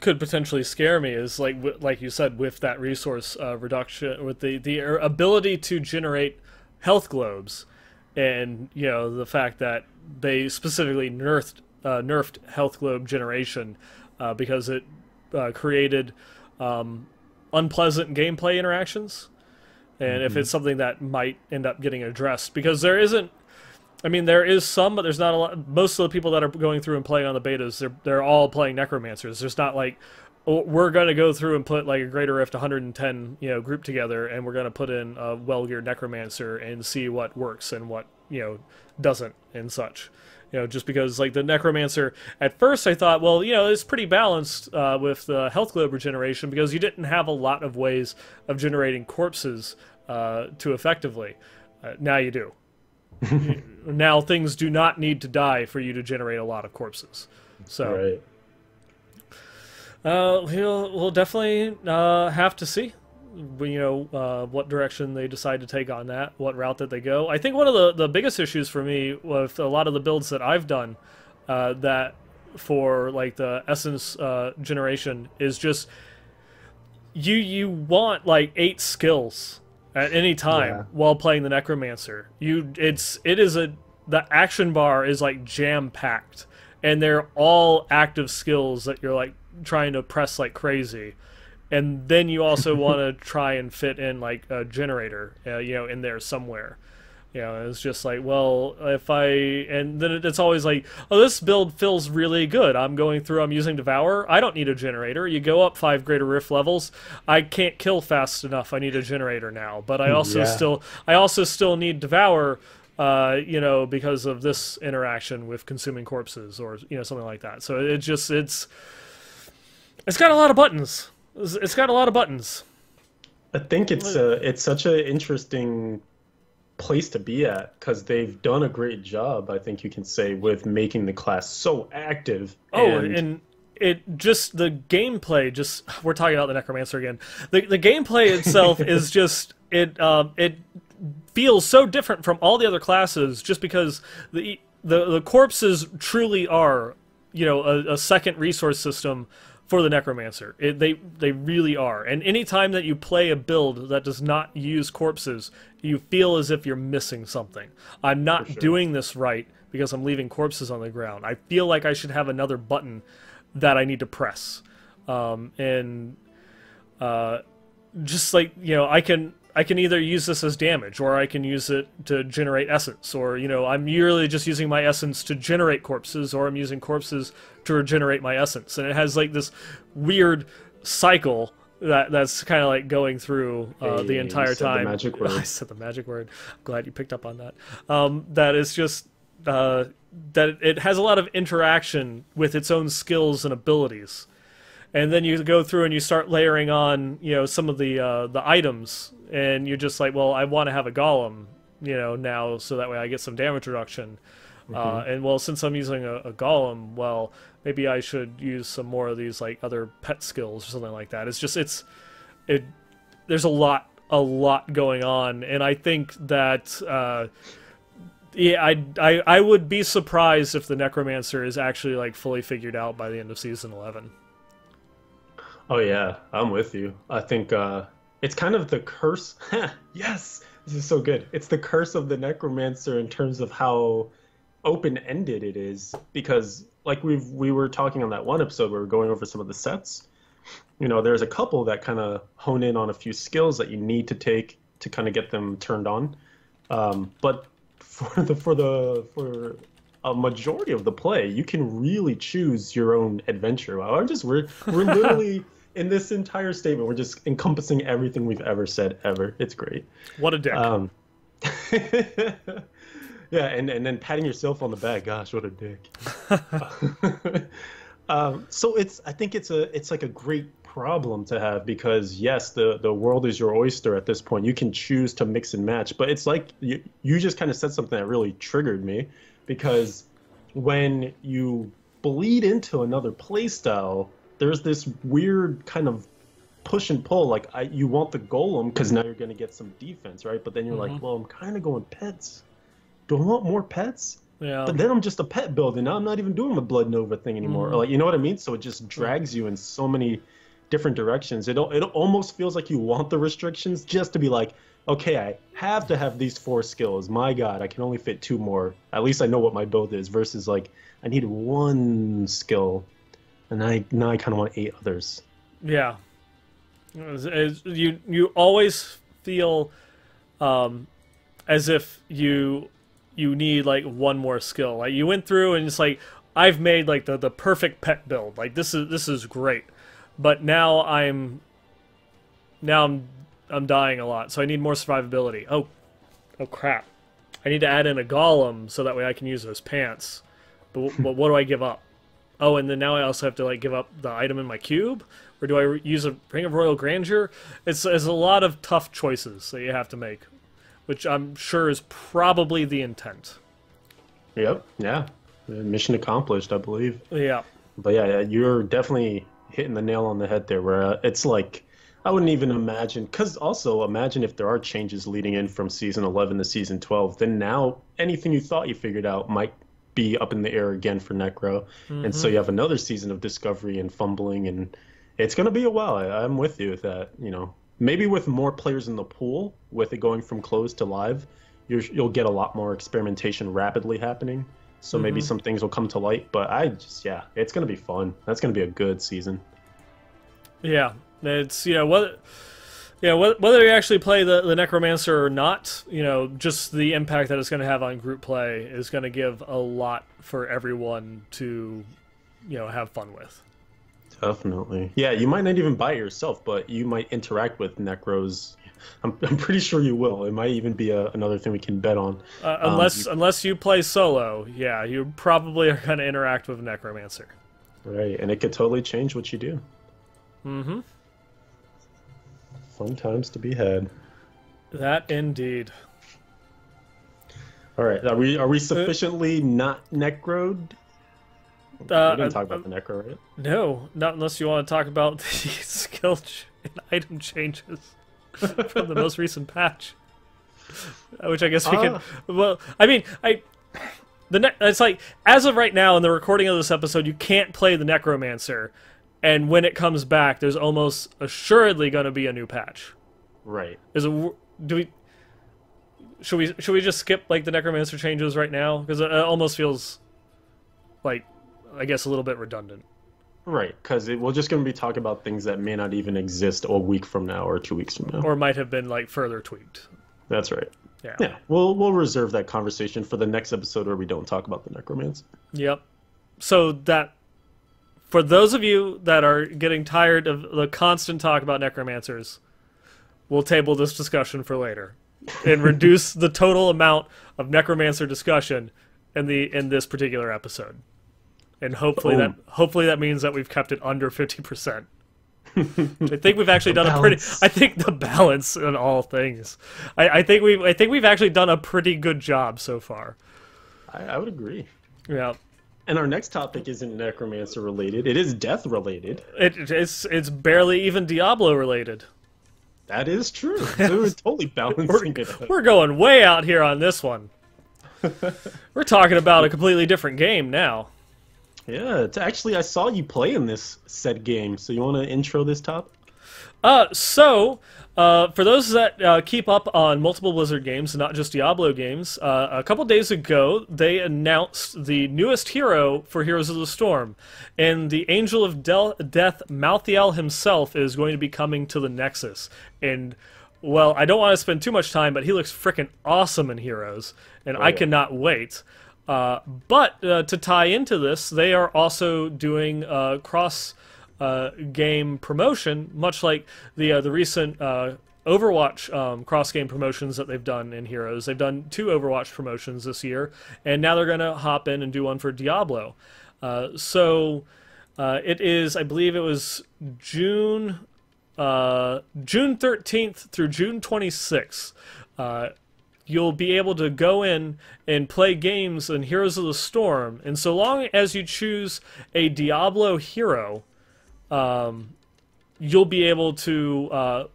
could potentially scare me is like you said, with that resource reduction, with the ability to generate health globes, and the fact that they specifically nerfed health globe generation because it created unpleasant gameplay interactions, and if it's something that might end up getting addressed, because there is some, but there's not a lot. Most of the people that are going through and playing on the betas, they're all playing Necromancers. There's not like, we're going to go through and put like a Greater Rift 110 group together, and we're going to put in a well-geared Necromancer and see what works and what doesn't and such. Just because like the Necromancer, at first I thought, well, it's pretty balanced with the health globe regeneration because you didn't have a lot of ways of generating corpses too effectively. Now you do. Now things do not need to die for you to generate a lot of corpses. So. Right. We'll definitely have to see, what direction they decide to take on that, what route that they go. I think one of the biggest issues for me with a lot of the builds that I've done, that for like the essence generation, is just you want like 8 skills at any time while playing the Necromancer. The action bar is like jam packed, and they're all active skills that you're like trying to press like crazy, and then you also want to try and fit in like a generator in there somewhere. It's just like, well, and then it's always like, oh, this build feels really good, I'm using Devour, I don't need a generator. You go up 5 Greater Rift levels, I can't kill fast enough, I need a generator now, but I also still need Devour because of this interaction with consuming corpses or something like that. So It's got a lot of buttons. It's got a lot of buttons. I think it's such an interesting place to be at because they've done a great job, I think you can say, with making the class so active. And it just, the gameplay, just, we're talking about the Necromancer again. The gameplay itself is just, it feels so different from all the other classes just because the corpses truly are, you know, a second resource system for the Necromancer. They really are. And anytime that you play a build that does not use corpses, you feel as if you're missing something. I'm not doing this right because I'm leaving corpses on the ground. I feel like I should have another button that I need to press. Just like, you know, I can either use this as damage, or I can use it to generate essence, or, you know, I'm really just using my essence to generate corpses, or I'm using corpses to regenerate my essence. And it has like this weird cycle that's kind of like going through the entire time. The magic word. I said the magic word. I'm glad you picked up on that. That is just that it has a lot of interaction with its own skills and abilities. And then you go through and you start layering on, you know, some of the items, and you're just like, well, I want to have a golem, you know, now, so that way I get some damage reduction. And well, since I'm using a golem, well, maybe I should use some more of these like other pet skills or something like that. It's just there's a lot going on, and I think that yeah, I would be surprised if the Necromancer is actually like fully figured out by the end of season 11. Oh yeah, I'm with you. I think it's kind of the curse. Yes, this is so good. It's the curse of the Necromancer in terms of how open-ended it is, because like we were talking on that one episode where we were going over some of the sets. You know, there's a couple that kind of hone in on a few skills that you need to take to kind of get them turned on. But for a majority of the play, you can really choose your own adventure. We're literally in this entire statement, we're just encompassing everything we've ever said ever. It's great. What a dick. Yeah, and then patting yourself on the back. Gosh, what a dick. So I think it's like a great problem to have, because yes, the world is your oyster at this point. You can choose to mix and match, but it's like you just kind of said something that really triggered me, because when you bleed into another playstyle, there's this weird kind of push and pull. Like you want the golem because now you're going to get some defense, right? But then you're like, well, I'm kind of going pets. Do I want more pets? Yeah. But then I'm just a pet builder. Now I'm not even doing the Blood Nova thing anymore. Or like, you know what I mean? So it just drags you in so many different directions. It almost feels like you want the restrictions just to be like, okay, I have to have these 4 skills. My God, I can only fit 2 more. At least I know what my build is. Versus like, I need 1 skill, and now I kind of want 8 others. Yeah. You always feel as if you need like 1 more skill. Like you went through and it's like, I've made like the perfect pet build. Like this is great, but now I'm dying a lot, so I need more survivability. Oh crap! I need to add in a golem so that way I can use those pants. But what do I give up? Oh, and then now I also have to like give up the item in my cube, or do I use a Ring of Royal Grandeur? It's a lot of tough choices that you have to make, which I'm sure is probably the intent. Yep. Yeah. Mission accomplished, I believe. Yeah. But yeah, you're definitely hitting the nail on the head there, where it's like, I wouldn't even imagine, because also imagine if there are changes leading in from season 11 to season 12, then now anything you thought you figured out might be up in the air again for Necro. And so you have another season of discovery and fumbling, and it's going to be a while. I'm with you with that, you know. Maybe with more players in the pool, with it going from closed to live, you'll get a lot more experimentation rapidly happening. So maybe some things will come to light. But it's going to be fun. That's going to be a good season. Yeah. It's, you know, whether you actually play the Necromancer or not, you know, just the impact that it's going to have on group play is going to give a lot for everyone to, you know, have fun with. Definitely. Yeah, you might not even buy it yourself, but you might interact with Necros. I'm pretty sure you will. It might even be another thing we can bet on. Unless you play solo, yeah, you probably are going to interact with Necromancer. Right, and it could totally change what you do. Mm-hmm. Fun times to be had. That indeed. All right, are we sufficiently not necroed? We didn't talk about the necro, right? No, not unless you want to talk about the skill and item changes from the most recent patch. Which I guess we can. Well, I mean, it's like, as of right now in the recording of this episode, you can't play the Necromancer, and when it comes back, there's almost assuredly going to be a new patch. Right. Should we just skip like the Necromancer changes right now, because it almost feels like, I guess, a little bit redundant. Right, because we're just going to be talking about things that may not even exist a week from now or 2 weeks from now, or might have been like further tweaked. That's right. Yeah. Yeah. We'll reserve that conversation for the next episode where we don't talk about the Necromancer. Yep. So that, for those of you that are getting tired of the constant talk about Necromancers, we'll table this discussion for later and reduce the total amount of Necromancer discussion in this particular episode. And hopefully that means that we've kept it under 50%. I think we've actually done I think the balance in all things. I think we've actually done a pretty good job so far. I would agree. Yeah. And our next topic isn't Necromancer related. It is death related. It's barely even Diablo related. That is true. So we're totally balancing it out. We're going way out here on this one. We're talking about a completely different game now. Yeah, it's actually, I saw you play in this said game, so you want to intro this topic? For those that keep up on multiple Blizzard games, not just Diablo games, a couple days ago, they announced the newest hero for Heroes of the Storm. And the Angel of Death, Malthael himself, is going to be coming to the Nexus. And, well, I don't want to spend too much time, but he looks freaking awesome in Heroes, and I cannot wait. But to tie into this, they are also doing cross game promotion, much like the recent Overwatch cross game promotions that they've done in Heroes. They've done 2 Overwatch promotions this year, and now they're going to hop in and do one for Diablo. It is, I believe it was June 13th through June 26th. You'll be able to go in and play games in Heroes of the Storm, and so long as you choose a Diablo hero, you'll be able to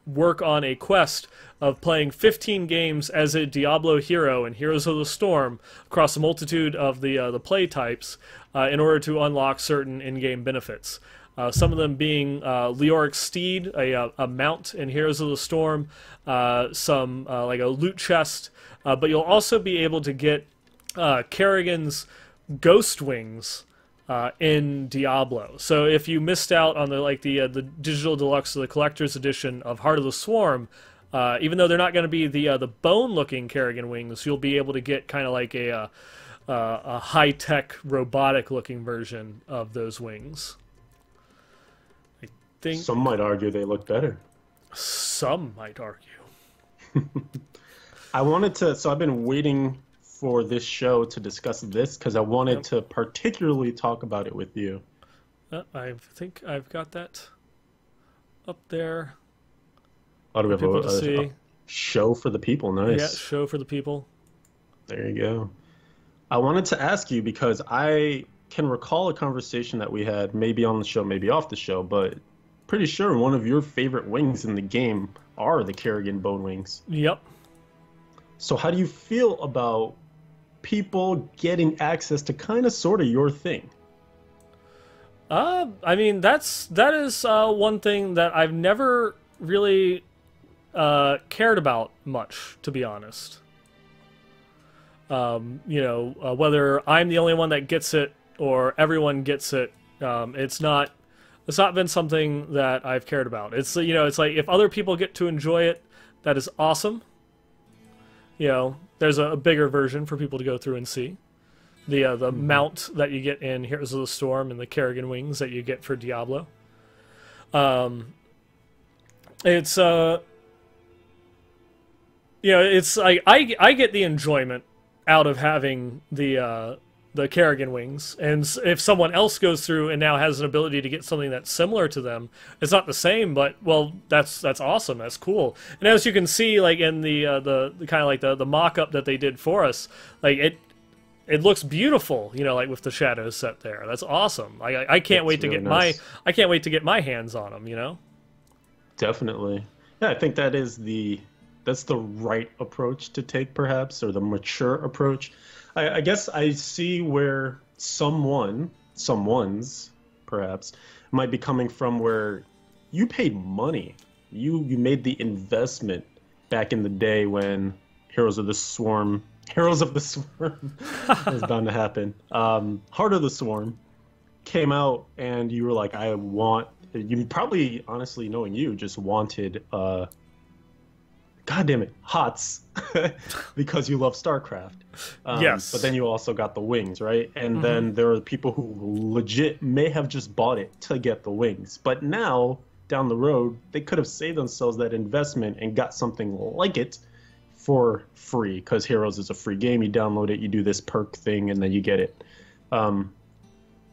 work on a quest of playing 15 games as a Diablo hero in Heroes of the Storm across a multitude of the play types in order to unlock certain in-game benefits. Some of them being Leoric's Steed, a mount in Heroes of the Storm, some like a loot chest, but you'll also be able to get Kerrigan's Ghost Wings in Diablo. So if you missed out on the digital deluxe or the collector's edition of Heart of the Swarm, even though they're not going to be the bone-looking Kerrigan wings, you'll be able to get kind of like a high-tech robotic-looking version of those wings. Some might argue they look better. Some might argue. So I've been waiting for this show to discuss this because I wanted to particularly talk about it with you. I think I've got that up there. Oh, do we have a show for the people? Nice. Yeah, show for the people. There you go. I wanted to ask you because I can recall a conversation that we had, maybe on the show, maybe off the show, but pretty sure one of your favorite wings in the game are the Kerrigan bone wings. Yep. So how do you feel about people getting access to kind of sort of your thing? I mean, that is one thing that I've never really cared about much, to be honest. Whether I'm the only one that gets it or everyone gets it, it's not been something that I've cared about. It's like if other people get to enjoy it, that is awesome. There's a bigger version for people to go through and see. The mount that you get in Heroes of the Storm and the Kerrigan wings that you get for Diablo. It's it's like I get the enjoyment out of having the the Kerrigan wings, and if someone else goes through and now has an ability to get something that's similar to them, it's not the same, but well, that's awesome, that's cool. And as you can see, like in the kind of like the mock-up that they did for us, like it looks beautiful, you know, like with the shadows set there. That's awesome. I can't wait to get nice. I can't wait to get my hands on them, you know. Definitely. Yeah, I think that's the right approach to take, perhaps, or the mature approach. I guess I see where someone's perhaps might be coming from, where you paid money. You made the investment back in the day when Heroes of the Swarm is bound to happen. Heart of the Swarm came out, and you were like, you probably, honestly, knowing you, just wanted God damn it, HOTS, because you love StarCraft. Yes. But then you also got the wings, right? And then there are people who legit may have just bought it to get the wings. But now, down the road, they could have saved themselves that investment and got something like it for free, because Heroes is a free game. You download it, you do this perk thing, and then you get it.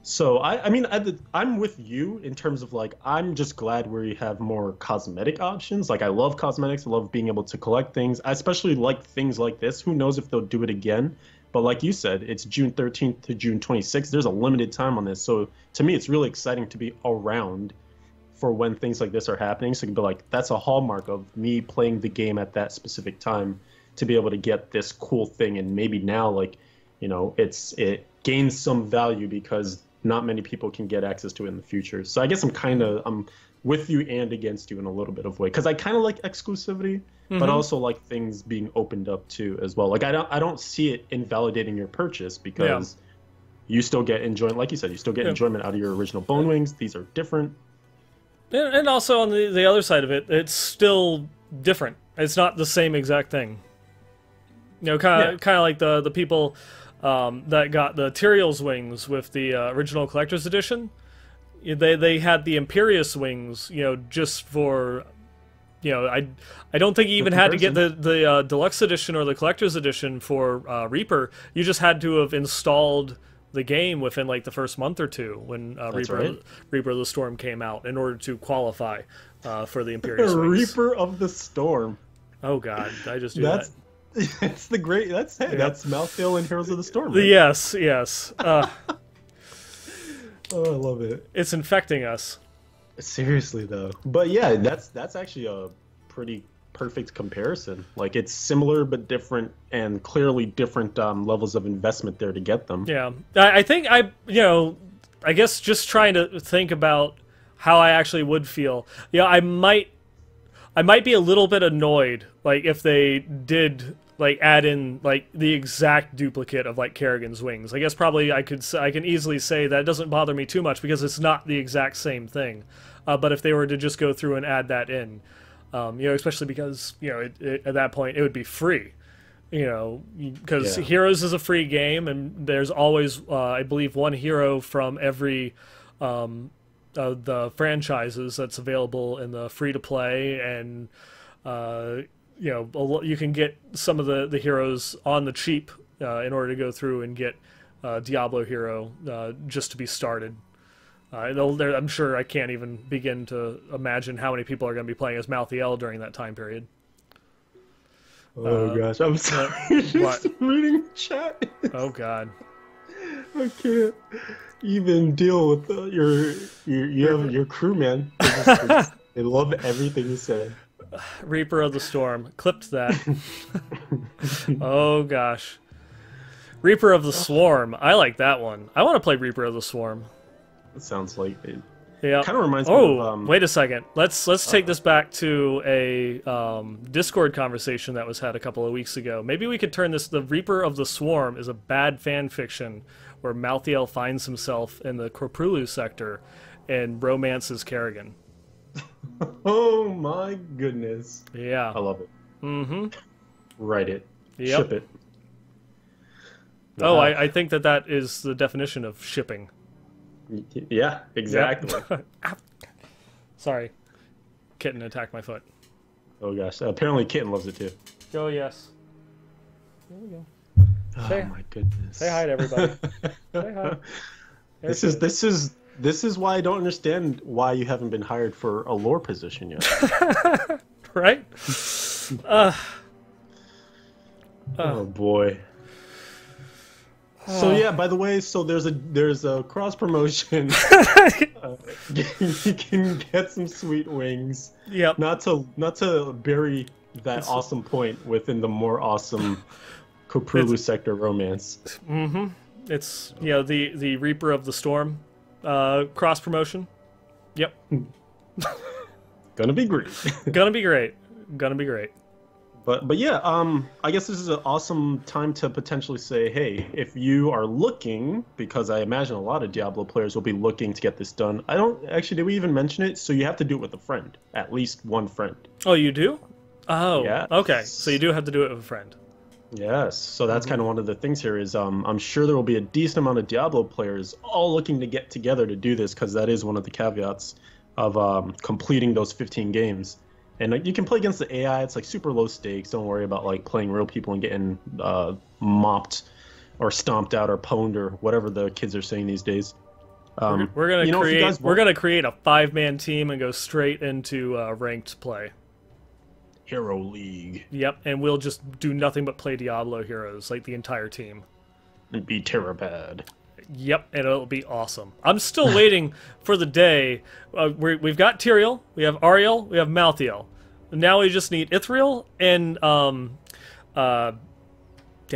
So I mean, I'm with you in terms of, like, I'm just glad we have more cosmetic options. Like, I love cosmetics. I love being able to collect things. I especially like things like this. Who knows if they'll do it again? But like you said, it's June 13th to June 26th. There's a limited time on this. So to me, it's really exciting to be around for when things like this are happening. So you can be like, that's a hallmark of me playing the game at that specific time, to be able to get this cool thing. And maybe now, like, you know, it gains some value because not many people can get access to it in the future. So I guess I'm with you and against you in a little bit of way, because I kind of like exclusivity, but also like things being opened up too as well. Like I don't see it invalidating your purchase, because you still get enjoyment. Like you said, you still get enjoyment out of your original Bone Wings. These are different. And also on the other side of it, it's still different. It's not the same exact thing. You know, kind of like the people that got the Tyrael's wings with the original collector's edition. They had the Imperius wings, you know, just for, you know, I don't think you even had to get the deluxe edition or the collector's edition for Reaper. You just had to have installed the game within like the first month or two when Reaper of the Storm came out, in order to qualify for the Imperius wings. Reaper of the Storm. Oh God, did I just do that? It's the great. That's Malthael and Heroes of the Storm. Right? Yes. Oh, I love it. It's infecting us. Seriously though, but yeah, that's actually a pretty perfect comparison. Like, it's similar but different, and clearly different levels of investment there to get them. Yeah, I think I guess just trying to think about how I actually would feel. Yeah, I might be a little bit annoyed, like, if they did like add in like the exact duplicate of like Kerrigan's wings. I guess probably I can easily say that it doesn't bother me too much, because it's not the exact same thing. But if they were to just go through and add that in, you know, especially because, you know, at that point it would be free, you know, because Heroes is a free game, and there's always I believe one hero from every the franchises that's available in the free to play, and you know, you can get some of the heroes on the cheap in order to go through and get Diablo hero just to be started. I'm sure I can't even begin to imagine how many people are going to be playing as Malthael during that time period. Oh gosh, I'm sorry. Just reading the chat. Oh God, I can't even deal with your crew, man. They love everything you said. Reaper of the Storm. Clipped that. Oh gosh. Reaper of the Swarm. I like that one. I want to play Reaper of the Swarm. It sounds like it. Yeah. Kind of reminds me of... wait a second. Let's take this back to a Discord conversation that was had a couple of weeks ago. Maybe we could turn this... The Reaper of the Swarm is a bad fan fiction where Malthael finds himself in the Corpulu sector and romances Kerrigan. Oh my goodness. Yeah. I love it. Mm-hmm. Write it. Yep. Ship it. Oh, I think that is the definition of shipping. Yeah, exactly. Yep. Sorry. Kitten attacked my foot. Oh gosh. Apparently Kitten loves it too. Oh, yes. There we go. Oh my goodness. Say hi to everybody. Say hi. This is why I don't understand why you haven't been hired for a lore position yet. Right? Oh boy. So yeah, by the way, so there's a cross promotion. You can get some sweet wings. Yep. Not to bury that awesome point within the more awesome Koprulu sector romance. Mm-hmm. It's the Reaper of the Storm cross promotion. Yep. Gonna be great. Gonna be great. Gonna be great. But yeah, I guess this is an awesome time to potentially say, hey, if you are looking, because I imagine a lot of Diablo players will be looking to get this done. I don't actually, did we even mention it? So you have to do it with a friend, at least one friend. Oh, you do? Oh, yes. Okay. So you do have to do it with a friend. Yes. So that's kind of one of the things here is I'm sure there will be a decent amount of Diablo players all looking to get together to do this, because that is one of the caveats of completing those 15 games. And you can play against the AI. It's like super low stakes. Don't worry about like playing real people and getting mopped or stomped out or pwned or whatever the kids are saying these days. We're gonna create a 5-man team and go straight into ranked play. Hero League. Yep, and we'll just do nothing but play Diablo heroes, like the entire team. And be Terrabad. Yep, and it'll be awesome. I'm still waiting for the day. We've got Tyrael, we have Ariel, we have Malthael. Now we just need Ithriel and damn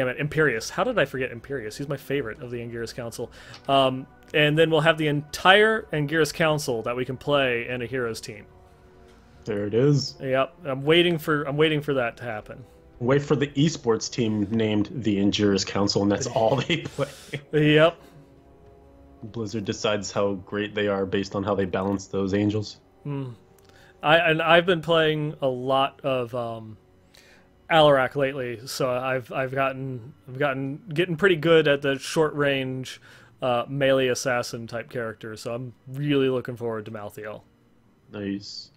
it, Imperius. How did I forget Imperius? He's my favorite of the Anguirus Council. And then we'll have the entire Anguirus Council that we can play in a heroes team. There it is. Yep, I'm waiting for that to happen. Wait for the esports team named the Anguirus Council, and that's all they play. Yep. Blizzard decides how great they are based on how they balance those angels. I've been playing a lot of Alarak lately, so I've getting pretty good at the short range melee assassin type character. So I'm really looking forward to Malthael. Nice.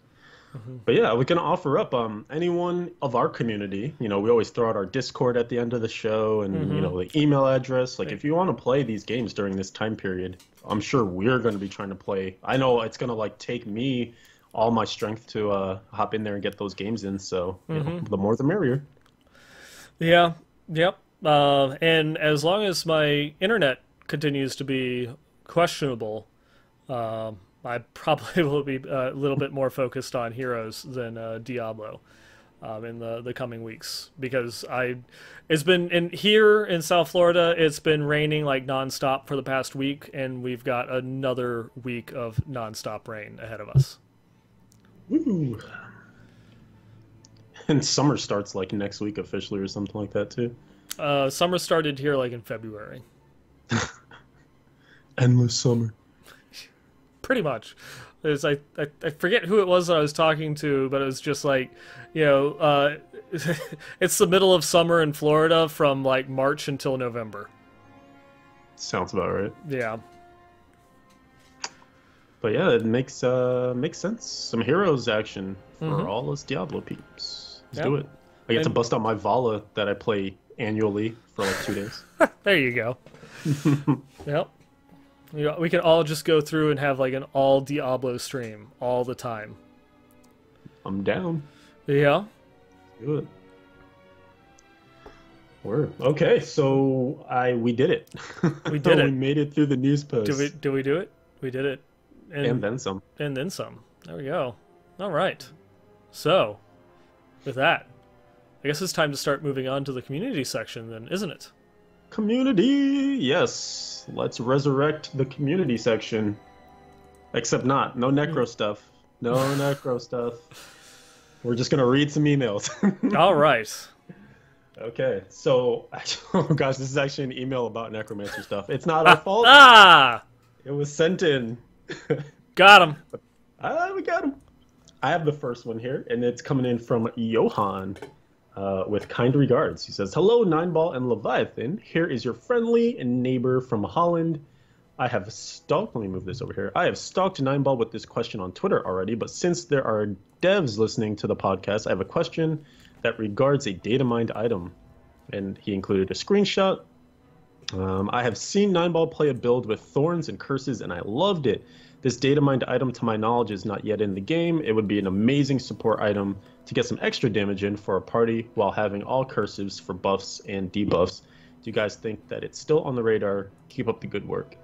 But yeah, we're gonna offer up anyone of our community. You know, we always throw out our Discord at the end of the show, and you know, the email address. Like, if you want to play these games during this time period, I'm sure we're going to be trying to play. I know it's gonna like take me all my strength to hop in there and get those games in. So you know, the more the merrier. Yeah. Yep. And as long as my internet continues to be questionable, I probably will be a little bit more focused on Heroes than Diablo in the coming weeks, because it's been here in South Florida, it's been raining like nonstop for the past week, and we've got another week of nonstop rain ahead of us. Woo! And summer starts like next week officially or something like that too. Summer started here like in February. Endless summer. Pretty much. I forget who it was that I was talking to, but it was just like, you know, it's the middle of summer in Florida from like March until November. Sounds about right. Yeah. But yeah, it makes sense. Some Heroes action for all us Diablo peeps. Let's do it. I get to bust out my Vala that I play annually for like 2 days. There you go. Yep. You know, we can all just go through and have like an all Diablo stream all the time. I'm down. Yeah. Do it. Word. Okay, so we did it. We did it. We made it through the news post. Did we do it? We did it. And then some. And then some. There we go. All right. So, with that, I guess it's time to start moving on to the community section then, isn't it? Community! Yes. Let's resurrect the community section. Except not. No Necro stuff. No Necro stuff. We're just going to read some emails. All right. Okay. So, oh gosh, this is actually an email about Necromancer stuff. It's not our fault. It was sent in. Got him. We got him. I have the first one here, and it's coming in from Johan with kind regards. He says, "Hello, Nineball and Leviathan. Here is your friendly neighbor from Holland. I have stalked..." Let me move this over here. "I have stalked Nineball with this question on Twitter already, but since there are devs listening to the podcast, I have a question that regards a data mined item." And he included a screenshot I have seen 9-Ball play a build with thorns and curses, and I loved it. This data mined item, to my knowledge, is not yet in the game. It would be an amazing support item to get some extra damage in for a party while having all cursives for buffs and debuffs. Do you guys think that it's still on the radar? Keep up the good work.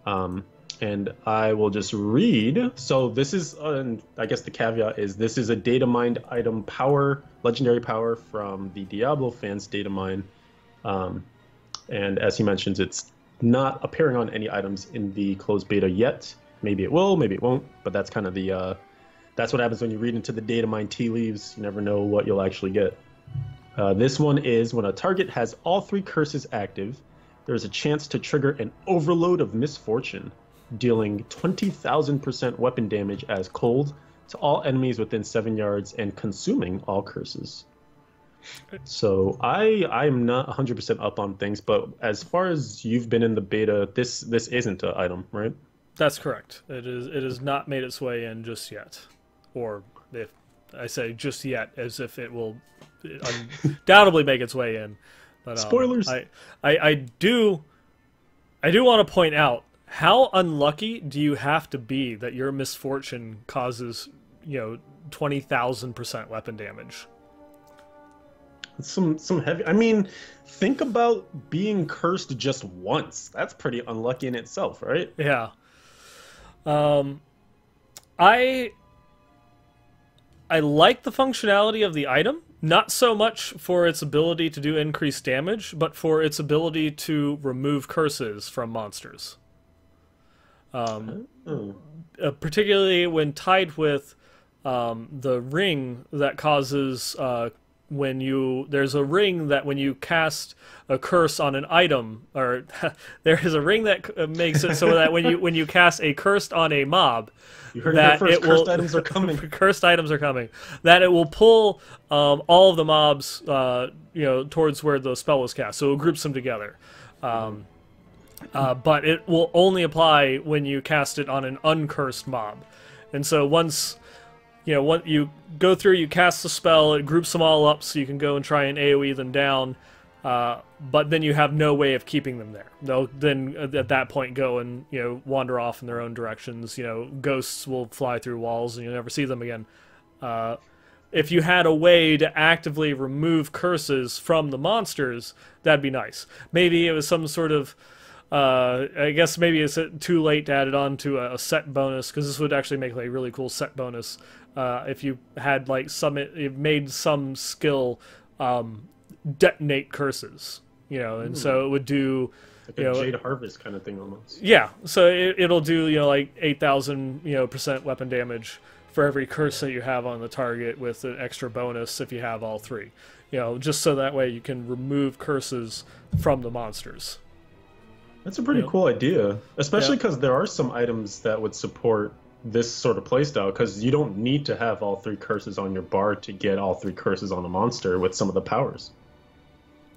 And I will just read. So this is, I guess the caveat is this is a data mined item power, legendary power from the Diablo fans data mine. And as he mentions, it's not appearing on any items in the closed beta yet. Maybe it will, maybe it won't, but that's kind of the, that's what happens when you read into the data mine tea leaves. You never know what you'll actually get. This one is when a target has all 3 curses active, there is a chance to trigger an overload of misfortune, dealing 20,000% weapon damage as cold to all enemies within 7 yards and consuming all curses. So I'm not 100% up on things, but as far as you've been in the beta, this isn't an item, right? That's correct. It has not made its way in just yet. Or if I say just yet, as if it will undoubtedly make its way in. But, spoilers. I do want to point out, how unlucky do you have to be that your misfortune causes, 20,000% weapon damage? Some heavy. I mean, think about being cursed just once. That's pretty unlucky in itself, right? Yeah. I like the functionality of the item, not so much for its ability to do increased damage, but for its ability to remove curses from monsters. Particularly when tied with the ring that causes there's a ring that when you cast a curse on an item, or there is a ring that makes it so that when you cast a curse on a mob, you heard that it first, it will, cursed items are coming. Cursed items are coming. That it will pull all of the mobs, towards where the spell was cast. So it groups them together. But it will only apply when you cast it on an uncursed mob. And so once you go through, you cast the spell, it groups them all up so you can go and try and AoE them down, but then you have no way of keeping them there. They'll then, at that point, go and, wander off in their own directions. Ghosts will fly through walls and you'll never see them again. If you had a way to actively remove curses from the monsters, that'd be nice. Maybe it was some sort of... I guess maybe it's too late to add it on to a set bonus, because this would actually make like a really cool set bonus if you had like it made some skill detonate curses, and so it would do like a Jade Harvest kind of thing almost. Yeah, so it'll do like 8,000% weapon damage for every curse that you have on the target, with an extra bonus if you have all 3. Just so that way you can remove curses from the monsters. That's a pretty cool idea, especially because there are some items that would support this sort of playstyle, because you don't need to have all 3 curses on your bar to get all 3 curses on a monster with some of the powers.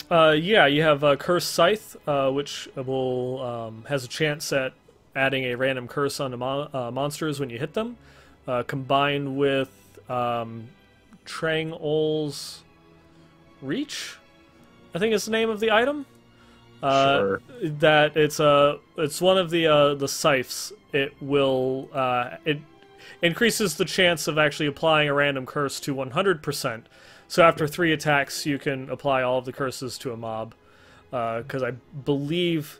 Yeah, you have Curse Scythe, which will has a chance at adding a random curse on monsters when you hit them, combined with Trang Ol's Reach, I think is the name of the item. Sure. That it's one of the scythes. It will it increases the chance of actually applying a random curse to 100%. So after 3 attacks, you can apply all of the curses to a mob. Because I believe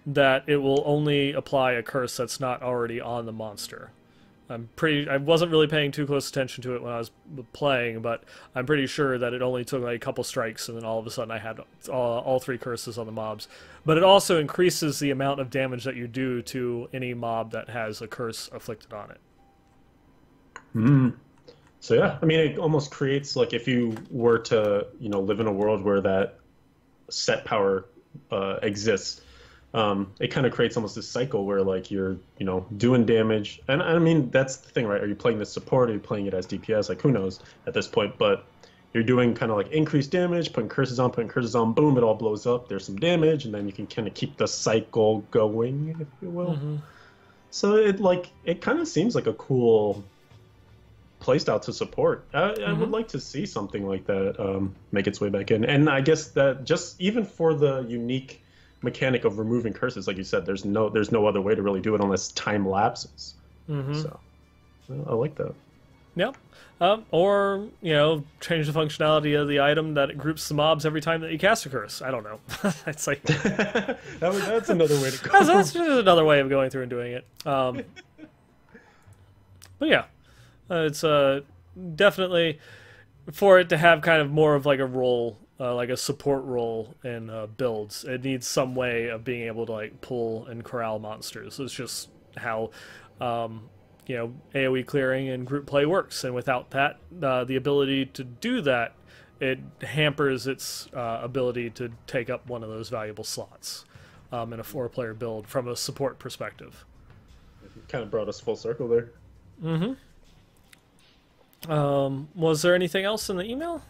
that it will only apply a curse that's not already on the monster. I wasn't really paying too close attention to it when I was playing, but I'm pretty sure that it only took like a couple strikes, and then all of a sudden I had all 3 curses on the mobs. But it also increases the amount of damage that you do to any mob that has a curse afflicted on it. So yeah, I mean, it almost creates, like, if you were to, live in a world where that set power exists, it kind of creates almost this cycle where, like, you're, doing damage. And I mean, that's the thing, right? Are you playing this support? Are you playing it as DPS? Like, who knows at this point? But you're doing kind of like increased damage, putting curses on, boom, it all blows up. There's some damage, and then you can kind of keep the cycle going, if you will. So it kind of seems like a cool playstyle to support. I would like to see something like that make its way back in. And I guess that just even for the unique mechanic of removing curses, like you said, there's no other way to really do it unless time lapses. So I like that. Yep. Or, change the functionality of the item that it groups the mobs every time that you cast a curse. I don't know. It's like that's another way to go. that's just another way of going through and doing it. But yeah, it's definitely for it to have kind of more of like a role, like a support role in builds. It needs some way of being able to like pull and corral monsters. It's just how AoE clearing and group play works, and without that, the ability to do that, it hampers its ability to take up one of those valuable slots in a 4-player build from a support perspective. Kind of brought us full circle there. Was there anything else in the email?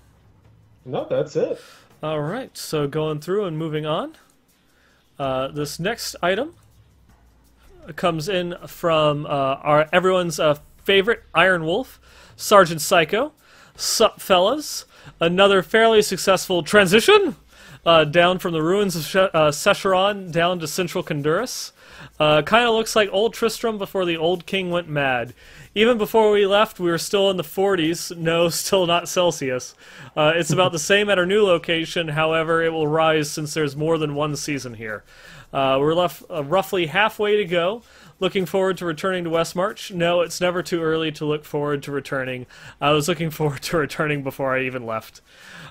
No, that's it. All right, so going through and moving on. This next item comes in from everyone's favorite Iron Wolf, Sergeant Psycho. Sup, fellas? Another fairly successful transition down from the ruins of Secheron down to central Honduras. Kind of looks like old Tristram before the old king went mad. Even before we left, we were still in the 40s. No, still not Celsius. It's about the same at our new location. However, it will rise since there's more than one season here. We're left roughly halfway to go. Looking forward to returning to Westmarch. No, it's never too early to look forward to returning. I was looking forward to returning before I even left.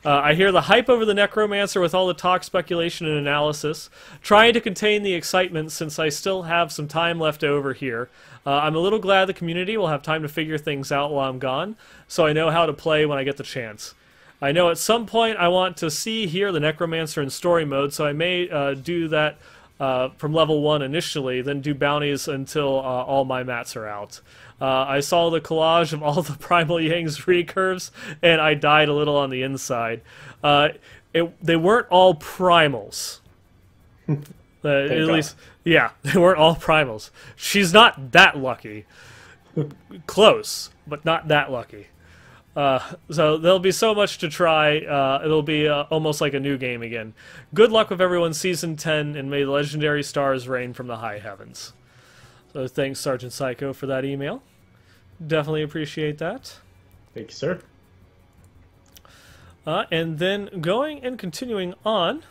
I hear the hype over the Necromancer with all the talk, speculation, and analysis. Trying to contain the excitement since I still have some time left over here. I'm a little glad the community will have time to figure things out while I'm gone, so I know how to play when I get the chance. I know at some point I want to hear the Necromancer in story mode, so I may do that from level 1 initially, then do bounties until all my mats are out. I saw the collage of all the Primal Yang's recurves, and I died a little on the inside. They weren't all primals. At least, yeah, they weren't all primals. She's not that lucky. Close, but not that lucky. So there'll be so much to try. It'll be almost like a new game again. Good luck with everyone Season 10, and may the legendary stars rain from the high heavens. So thanks, Sergeant Psycho, for that email. Definitely appreciate that. Thank you, sir. And then going and continuing on,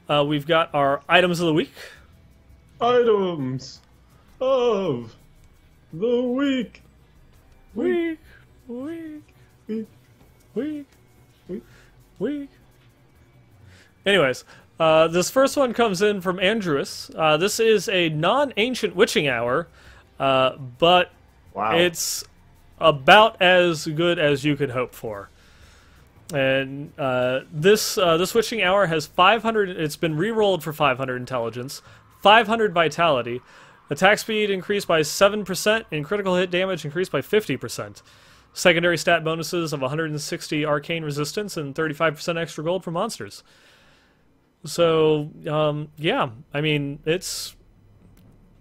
we've got our items of the week. Items of the week. Week. Anyways, this first one comes in from Andrews. This is a non-ancient witching hour, but wow, it's about as good as you could hope for. And this witching hour has 500. It's been re-rolled for 500 intelligence, 500 vitality, attack speed increased by 7%, and critical hit damage increased by 50%. Secondary stat bonuses of 160 arcane resistance and 35% extra gold for monsters. So, yeah, I mean, it's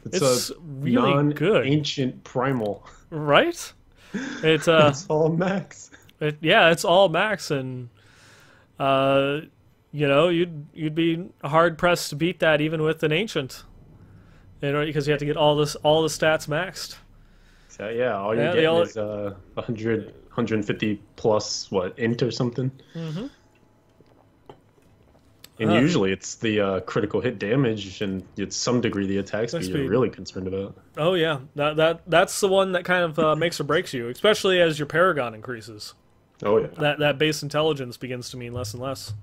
really good. Ancient primal, right? It's all max. It's all max, and you'd be hard pressed to beat that even with an ancient, because you have to get all the stats maxed. So yeah, all you're getting is 100, 150 plus int or something. Mm-hmm. And usually it's the critical hit damage and it's some degree the attack speed you're really concerned about. Oh yeah, that's the one that kind of makes or breaks you, especially as your Paragon increases. Oh yeah. That base intelligence begins to mean less and less.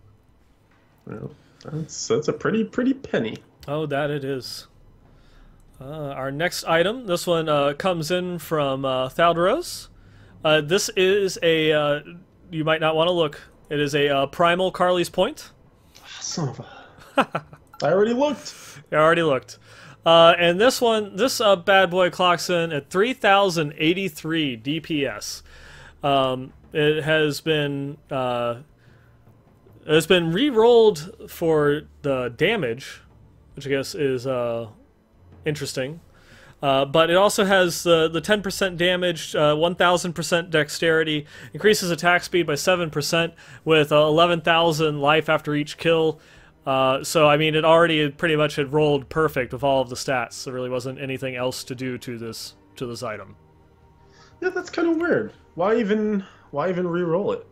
Well, that's a pretty penny. Oh, that it is. Our next item, this one comes in from Thaldaros. This is a, you might not want to look, it is a Primal Carly's Point. Son of a... I already looked. You already looked. And this bad boy clocks in at 3,083 DPS. It has been re-rolled for the damage, which I guess is interesting. But it also has the 10% damage, 1,000% dexterity, increases attack speed by 7% with 11,000 life after each kill, So I mean, it already pretty much had rolled perfect with all of the stats. So there really wasn't anything else to do to this item. Yeah, that's kind of weird. Why even re-roll it?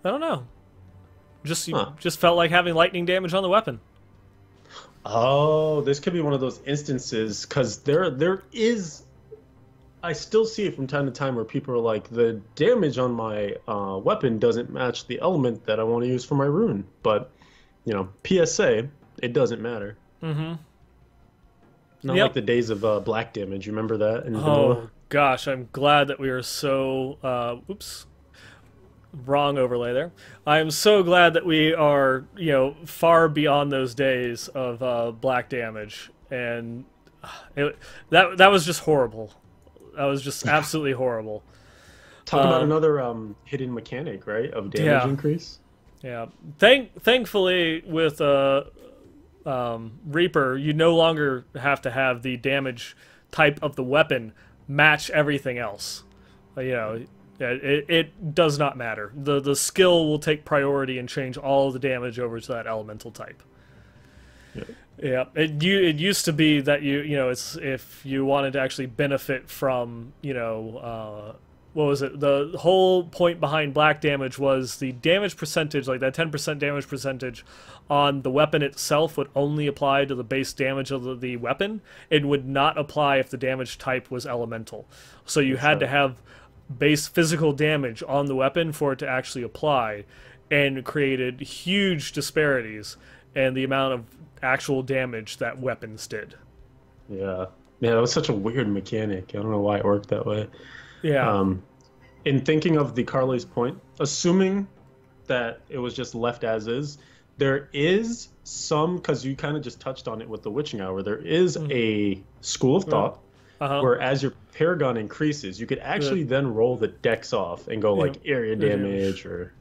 I don't know. Just felt like having lightning damage on the weapon. Oh, this could be one of those instances, because there is, I still see it from time to time where people are like, the damage on my weapon doesn't match the element that I want to use for my rune. But, you know, PSA, it doesn't matter. Mm-hmm. Not like the days of black damage. You remember that? In vanilla? Gosh, I'm glad that we are so... oops. Wrong overlay there. I'm so glad that we are, you know, far beyond those days of black damage, and that was just horrible. That was just absolutely horrible. Talk about another hidden mechanic, right? Of damage increase. Yeah. Thankfully, with Reaper, you no longer have to have the damage type of the weapon match everything else. You know. It does not matter. The skill will take priority and change all of the damage over to that elemental type. Yeah. It used to be that you know, it's if you wanted to actually benefit from, you know, what was it? The whole point behind black damage was the damage percentage, like that 10% damage percentage on the weapon itself would only apply to the base damage of the weapon. It would not apply if the damage type was elemental. So you had to have base physical damage on the weapon for it to actually apply, and created huge disparities in the amount of actual damage that weapons did. Yeah, that was such a weird mechanic. I don't know why it worked that way. Yeah. In thinking of the Carly's point, assuming that it was just left as is, there is some, because you kind of just touched on it with the witching hour, there is a school of thought where as your paragon increases, you could actually then roll the dex off and go like area damage or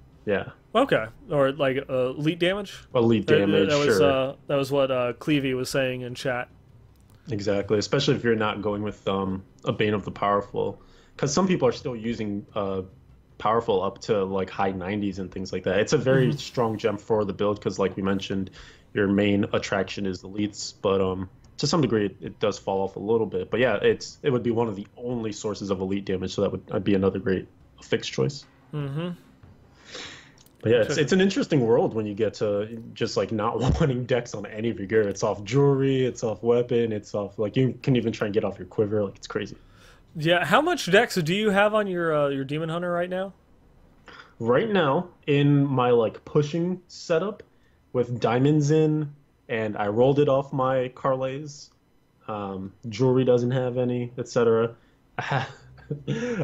okay, or like elite damage. Elite damage. That was what Clevey was saying in chat. Exactly, especially if you're not going with a Bane of the Powerful, because some people are still using Powerful up to like high 90s and things like that. It's a very strong gem for the build because, like we mentioned, your main attraction is elites, but to some degree, it does fall off a little bit. But yeah, it would be one of the only sources of elite damage, so that would be another great fixed choice. But yeah, it's an interesting world when you get to just like not wanting dex on any of your gear. It's off jewelry, it's off weapon, it's off, like, you can even try and get off your quiver. Like, it's crazy. Yeah, how much dex do you have on your Demon Hunter right now? Right now, in my like pushing setup with diamonds in, and I rolled it off my Carlays. Jewelry doesn't have any, etc. I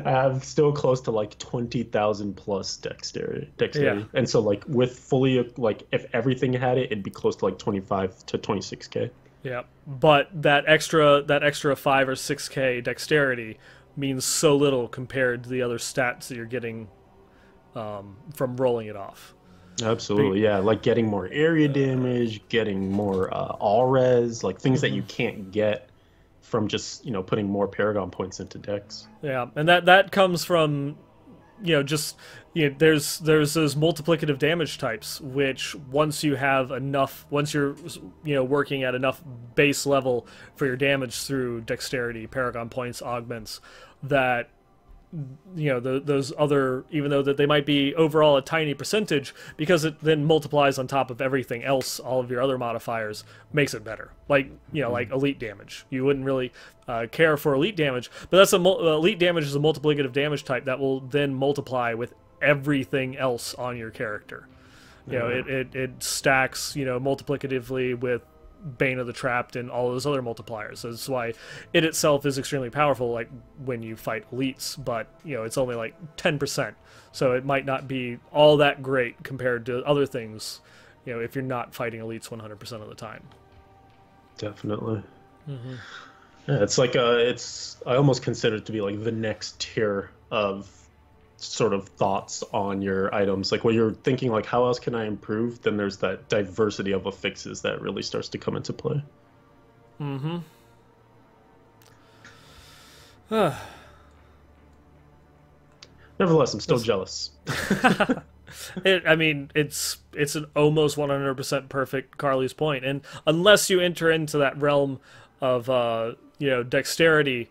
have still close to like 20,000 plus dexterity. Yeah. And so like with fully, like if everything had it, it'd be close to like 25 to 26k. Yeah, but that extra 5 or 6k dexterity means so little compared to the other stats that you're getting from rolling it off. Absolutely, yeah. Like getting more area damage, getting more all-res, like things that you can't get from just, you know, putting more Paragon points into dex. Yeah, and that comes from, you know, just, you know, there's those multiplicative damage types, which once you have enough, once you're, you know, working at enough base level for your damage through dexterity, Paragon points, augments, that, you know, those other, even though that they might be overall a tiny percentage, because it then multiplies on top of everything else, all of your other modifiers, makes it better. Like, you know, like elite damage. You wouldn't really care for elite damage, but that's elite damage is a multiplicative damage type that will then multiply with everything else on your character. You know, it stacks, you know, multiplicatively with Bane of the Trapped and all those other multipliers. So that's why it itself is extremely powerful, like when you fight elites, but, you know, it's only like 10%. So it might not be all that great compared to other things, you know, if you're not fighting elites 100% of the time. Definitely. Yeah, it's like I almost consider it to be like the next tier of sort of thoughts on your items. Like when you're thinking like, how else can I improve? Then there's that diversity of affixes that really starts to come into play. Nevertheless, I'm still jealous. I mean, it's an almost 100% perfect Carly's point, and unless you enter into that realm of dexterity,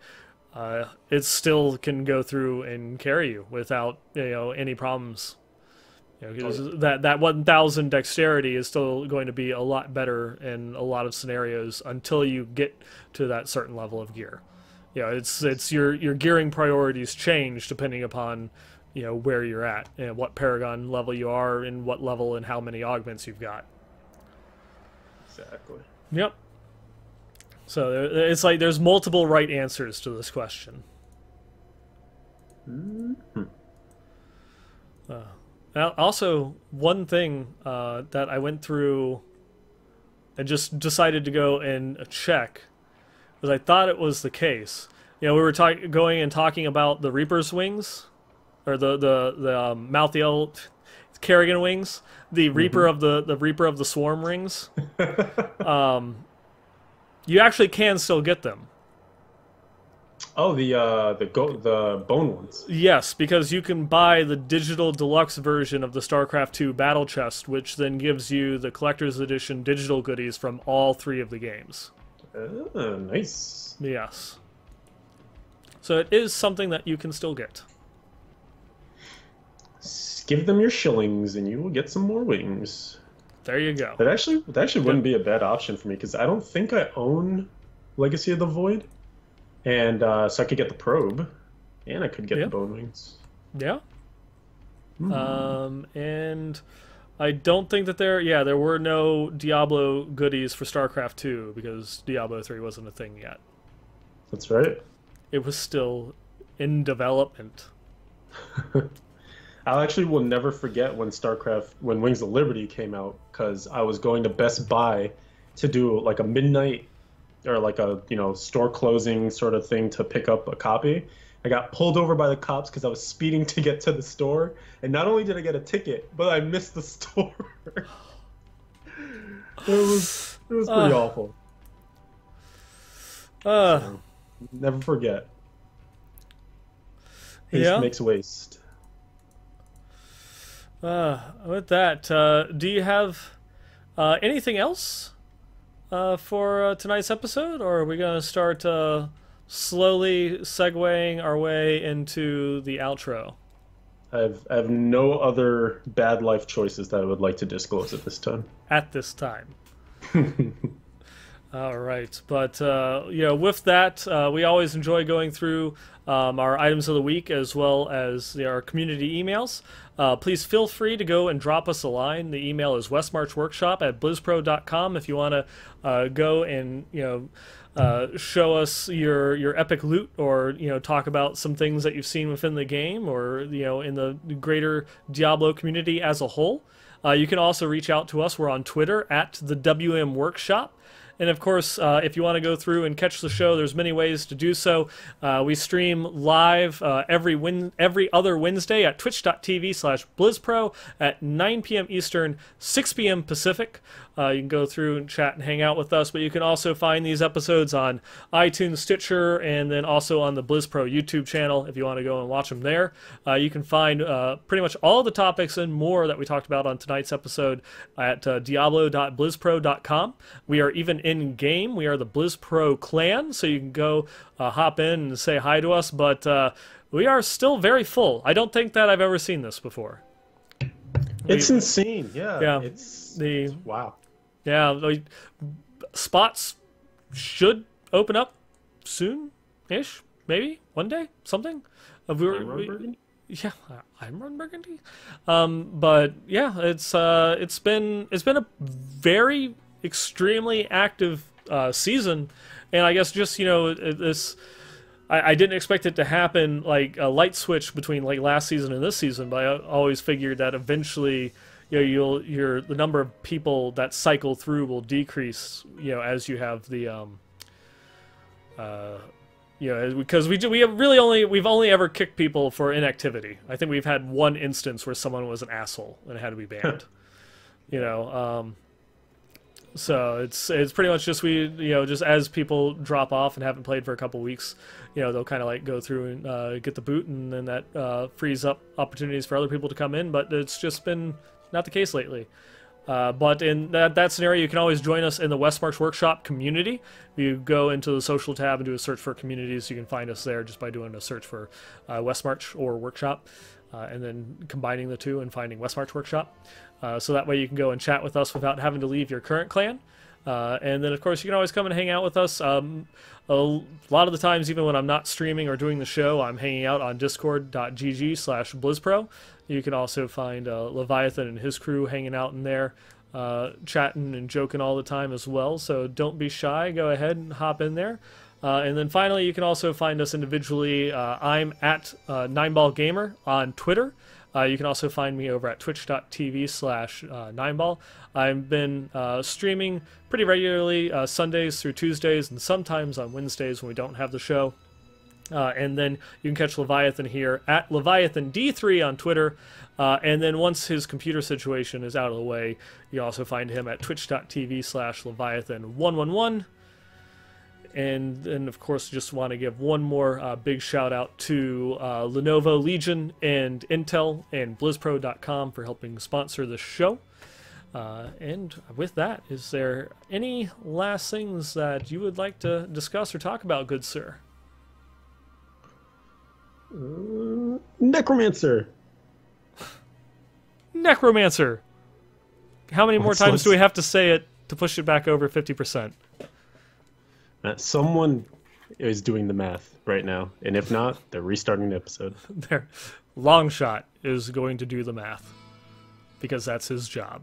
it still can go through and carry you without any problems. That 1,000 dexterity is still going to be a lot better in a lot of scenarios until you get to that certain level of gear. It's your gearing priorities change depending upon where you're at and what Paragon level you are and what level and how many augments you've got. Exactly. Yep. So it's like there's multiple right answers to this question. Mm-hmm. Now, also, one thing that I went through and just decided to go and check, because I thought it was the case. We were going and talking about the Reaper's wings, or the Malthael Kerrigan wings, the Reaper of the Reaper of the Swarm rings. You actually can still get them. Oh, the bone ones. Yes, because you can buy the digital deluxe version of the StarCraft 2 battle chest, which then gives you the collector's edition digital goodies from all 3 of the games. Nice. Yes. So it is something that you can still get. Give them your shillings, and you will get some more wings. There you go. That actually wouldn't be a bad option for me, because I don't think I own Legacy of the Void. And so I could get the probe, and I could get the bone wings. Yeah. And I don't think that there were no Diablo goodies for StarCraft 2 because Diablo 3 wasn't a thing yet. That's right. It was still in development. I actually will never forget when Wings of Liberty came out, because I was going to Best Buy to do like a midnight or like a store closing sort of thing to pick up a copy. I got pulled over by the cops because I was speeding to get to the store, and not only did I get a ticket, but I missed the store. It was pretty awful. So, never forget. Haste makes waste. With that, do you have anything else for tonight's episode, or are we going to start slowly segueing our way into the outro? I have no other bad life choices that I would like to disclose at this time. At this time. All right, but with that, we always enjoy going through our items of the week as well as our community emails. Please feel free to go and drop us a line. The email is westmarchworkshop@blizzpro.com if you want to go and show us your epic loot, or talk about some things that you've seen within the game, or in the greater Diablo community as a whole. You can also reach out to us. We're on Twitter at the WM Workshop. And of course, if you want to go through and catch the show, there's many ways to do so. We stream live every other Wednesday at twitch.tv/BlizzPro at 9 p.m. Eastern, 6 p.m. Pacific. You can go through and chat and hang out with us, but you can also find these episodes on iTunes, Stitcher, and then also on the BlizzPro YouTube channel if you want to go and watch them there. You can find pretty much all the topics and more that we talked about on tonight's episode at diablo.blizzpro.com. We are even in-game. We are the BlizzPro clan, so you can go hop in and say hi to us, but we are still very full. I don't think that I've ever seen this before. It's insane. Yeah. It's wow. Yeah, spots should open up soon-ish, maybe one day, something. I'm Ron Burgundy. But yeah, it's been a very extremely active season, and I guess just this. I didn't expect it to happen like a light switch between like last season and this season, but I always figured that eventually, the number of people that cycle through will decrease, as you have the because we've only ever kicked people for inactivity. I think we've had one instance where someone was an asshole and it had to be banned. So it's pretty much just just as people drop off and haven't played for a couple weeks, they'll kind of like go through and get the boot, and then that frees up opportunities for other people to come in. But it's just been not the case lately. But in that scenario, you can always join us in the Westmarch Workshop community. If you go into the social tab and do a search for communities, you can find us there just by doing a search for Westmarch or Workshop, and then combining the two and finding Westmarch Workshop. So that way you can go and chat with us without having to leave your current clan. And then, of course, you can always come and hang out with us. A lot of the times, even when I'm not streaming or doing the show, I'm hanging out on discord.gg/BlizzPro. You can also find Leviathan and his crew hanging out in there, chatting and joking all the time as well. So don't be shy. Go ahead and hop in there. And then finally, you can also find us individually. I'm at 9ballgamer on Twitter. You can also find me over at twitch.tv/9ball. I've been streaming pretty regularly Sundays through Tuesdays and sometimes on Wednesdays when we don't have the show. And then you can catch Leviathan here at LeviathanD3 on Twitter. And then once his computer situation is out of the way, you also find him at twitch.tv/Leviathan111. And then, of course, just want to give one more big shout out to Lenovo Legion and Intel and BlizzPro.com for helping sponsor the show. And with that, is there any last things that you would like to discuss or talk about, good sir? Necromancer. Necromancer. How many more times do we have to say it to push it back over 50%? Someone is doing the math right now, and if not, they're restarting the episode. Longshot is going to do the math because that's his job.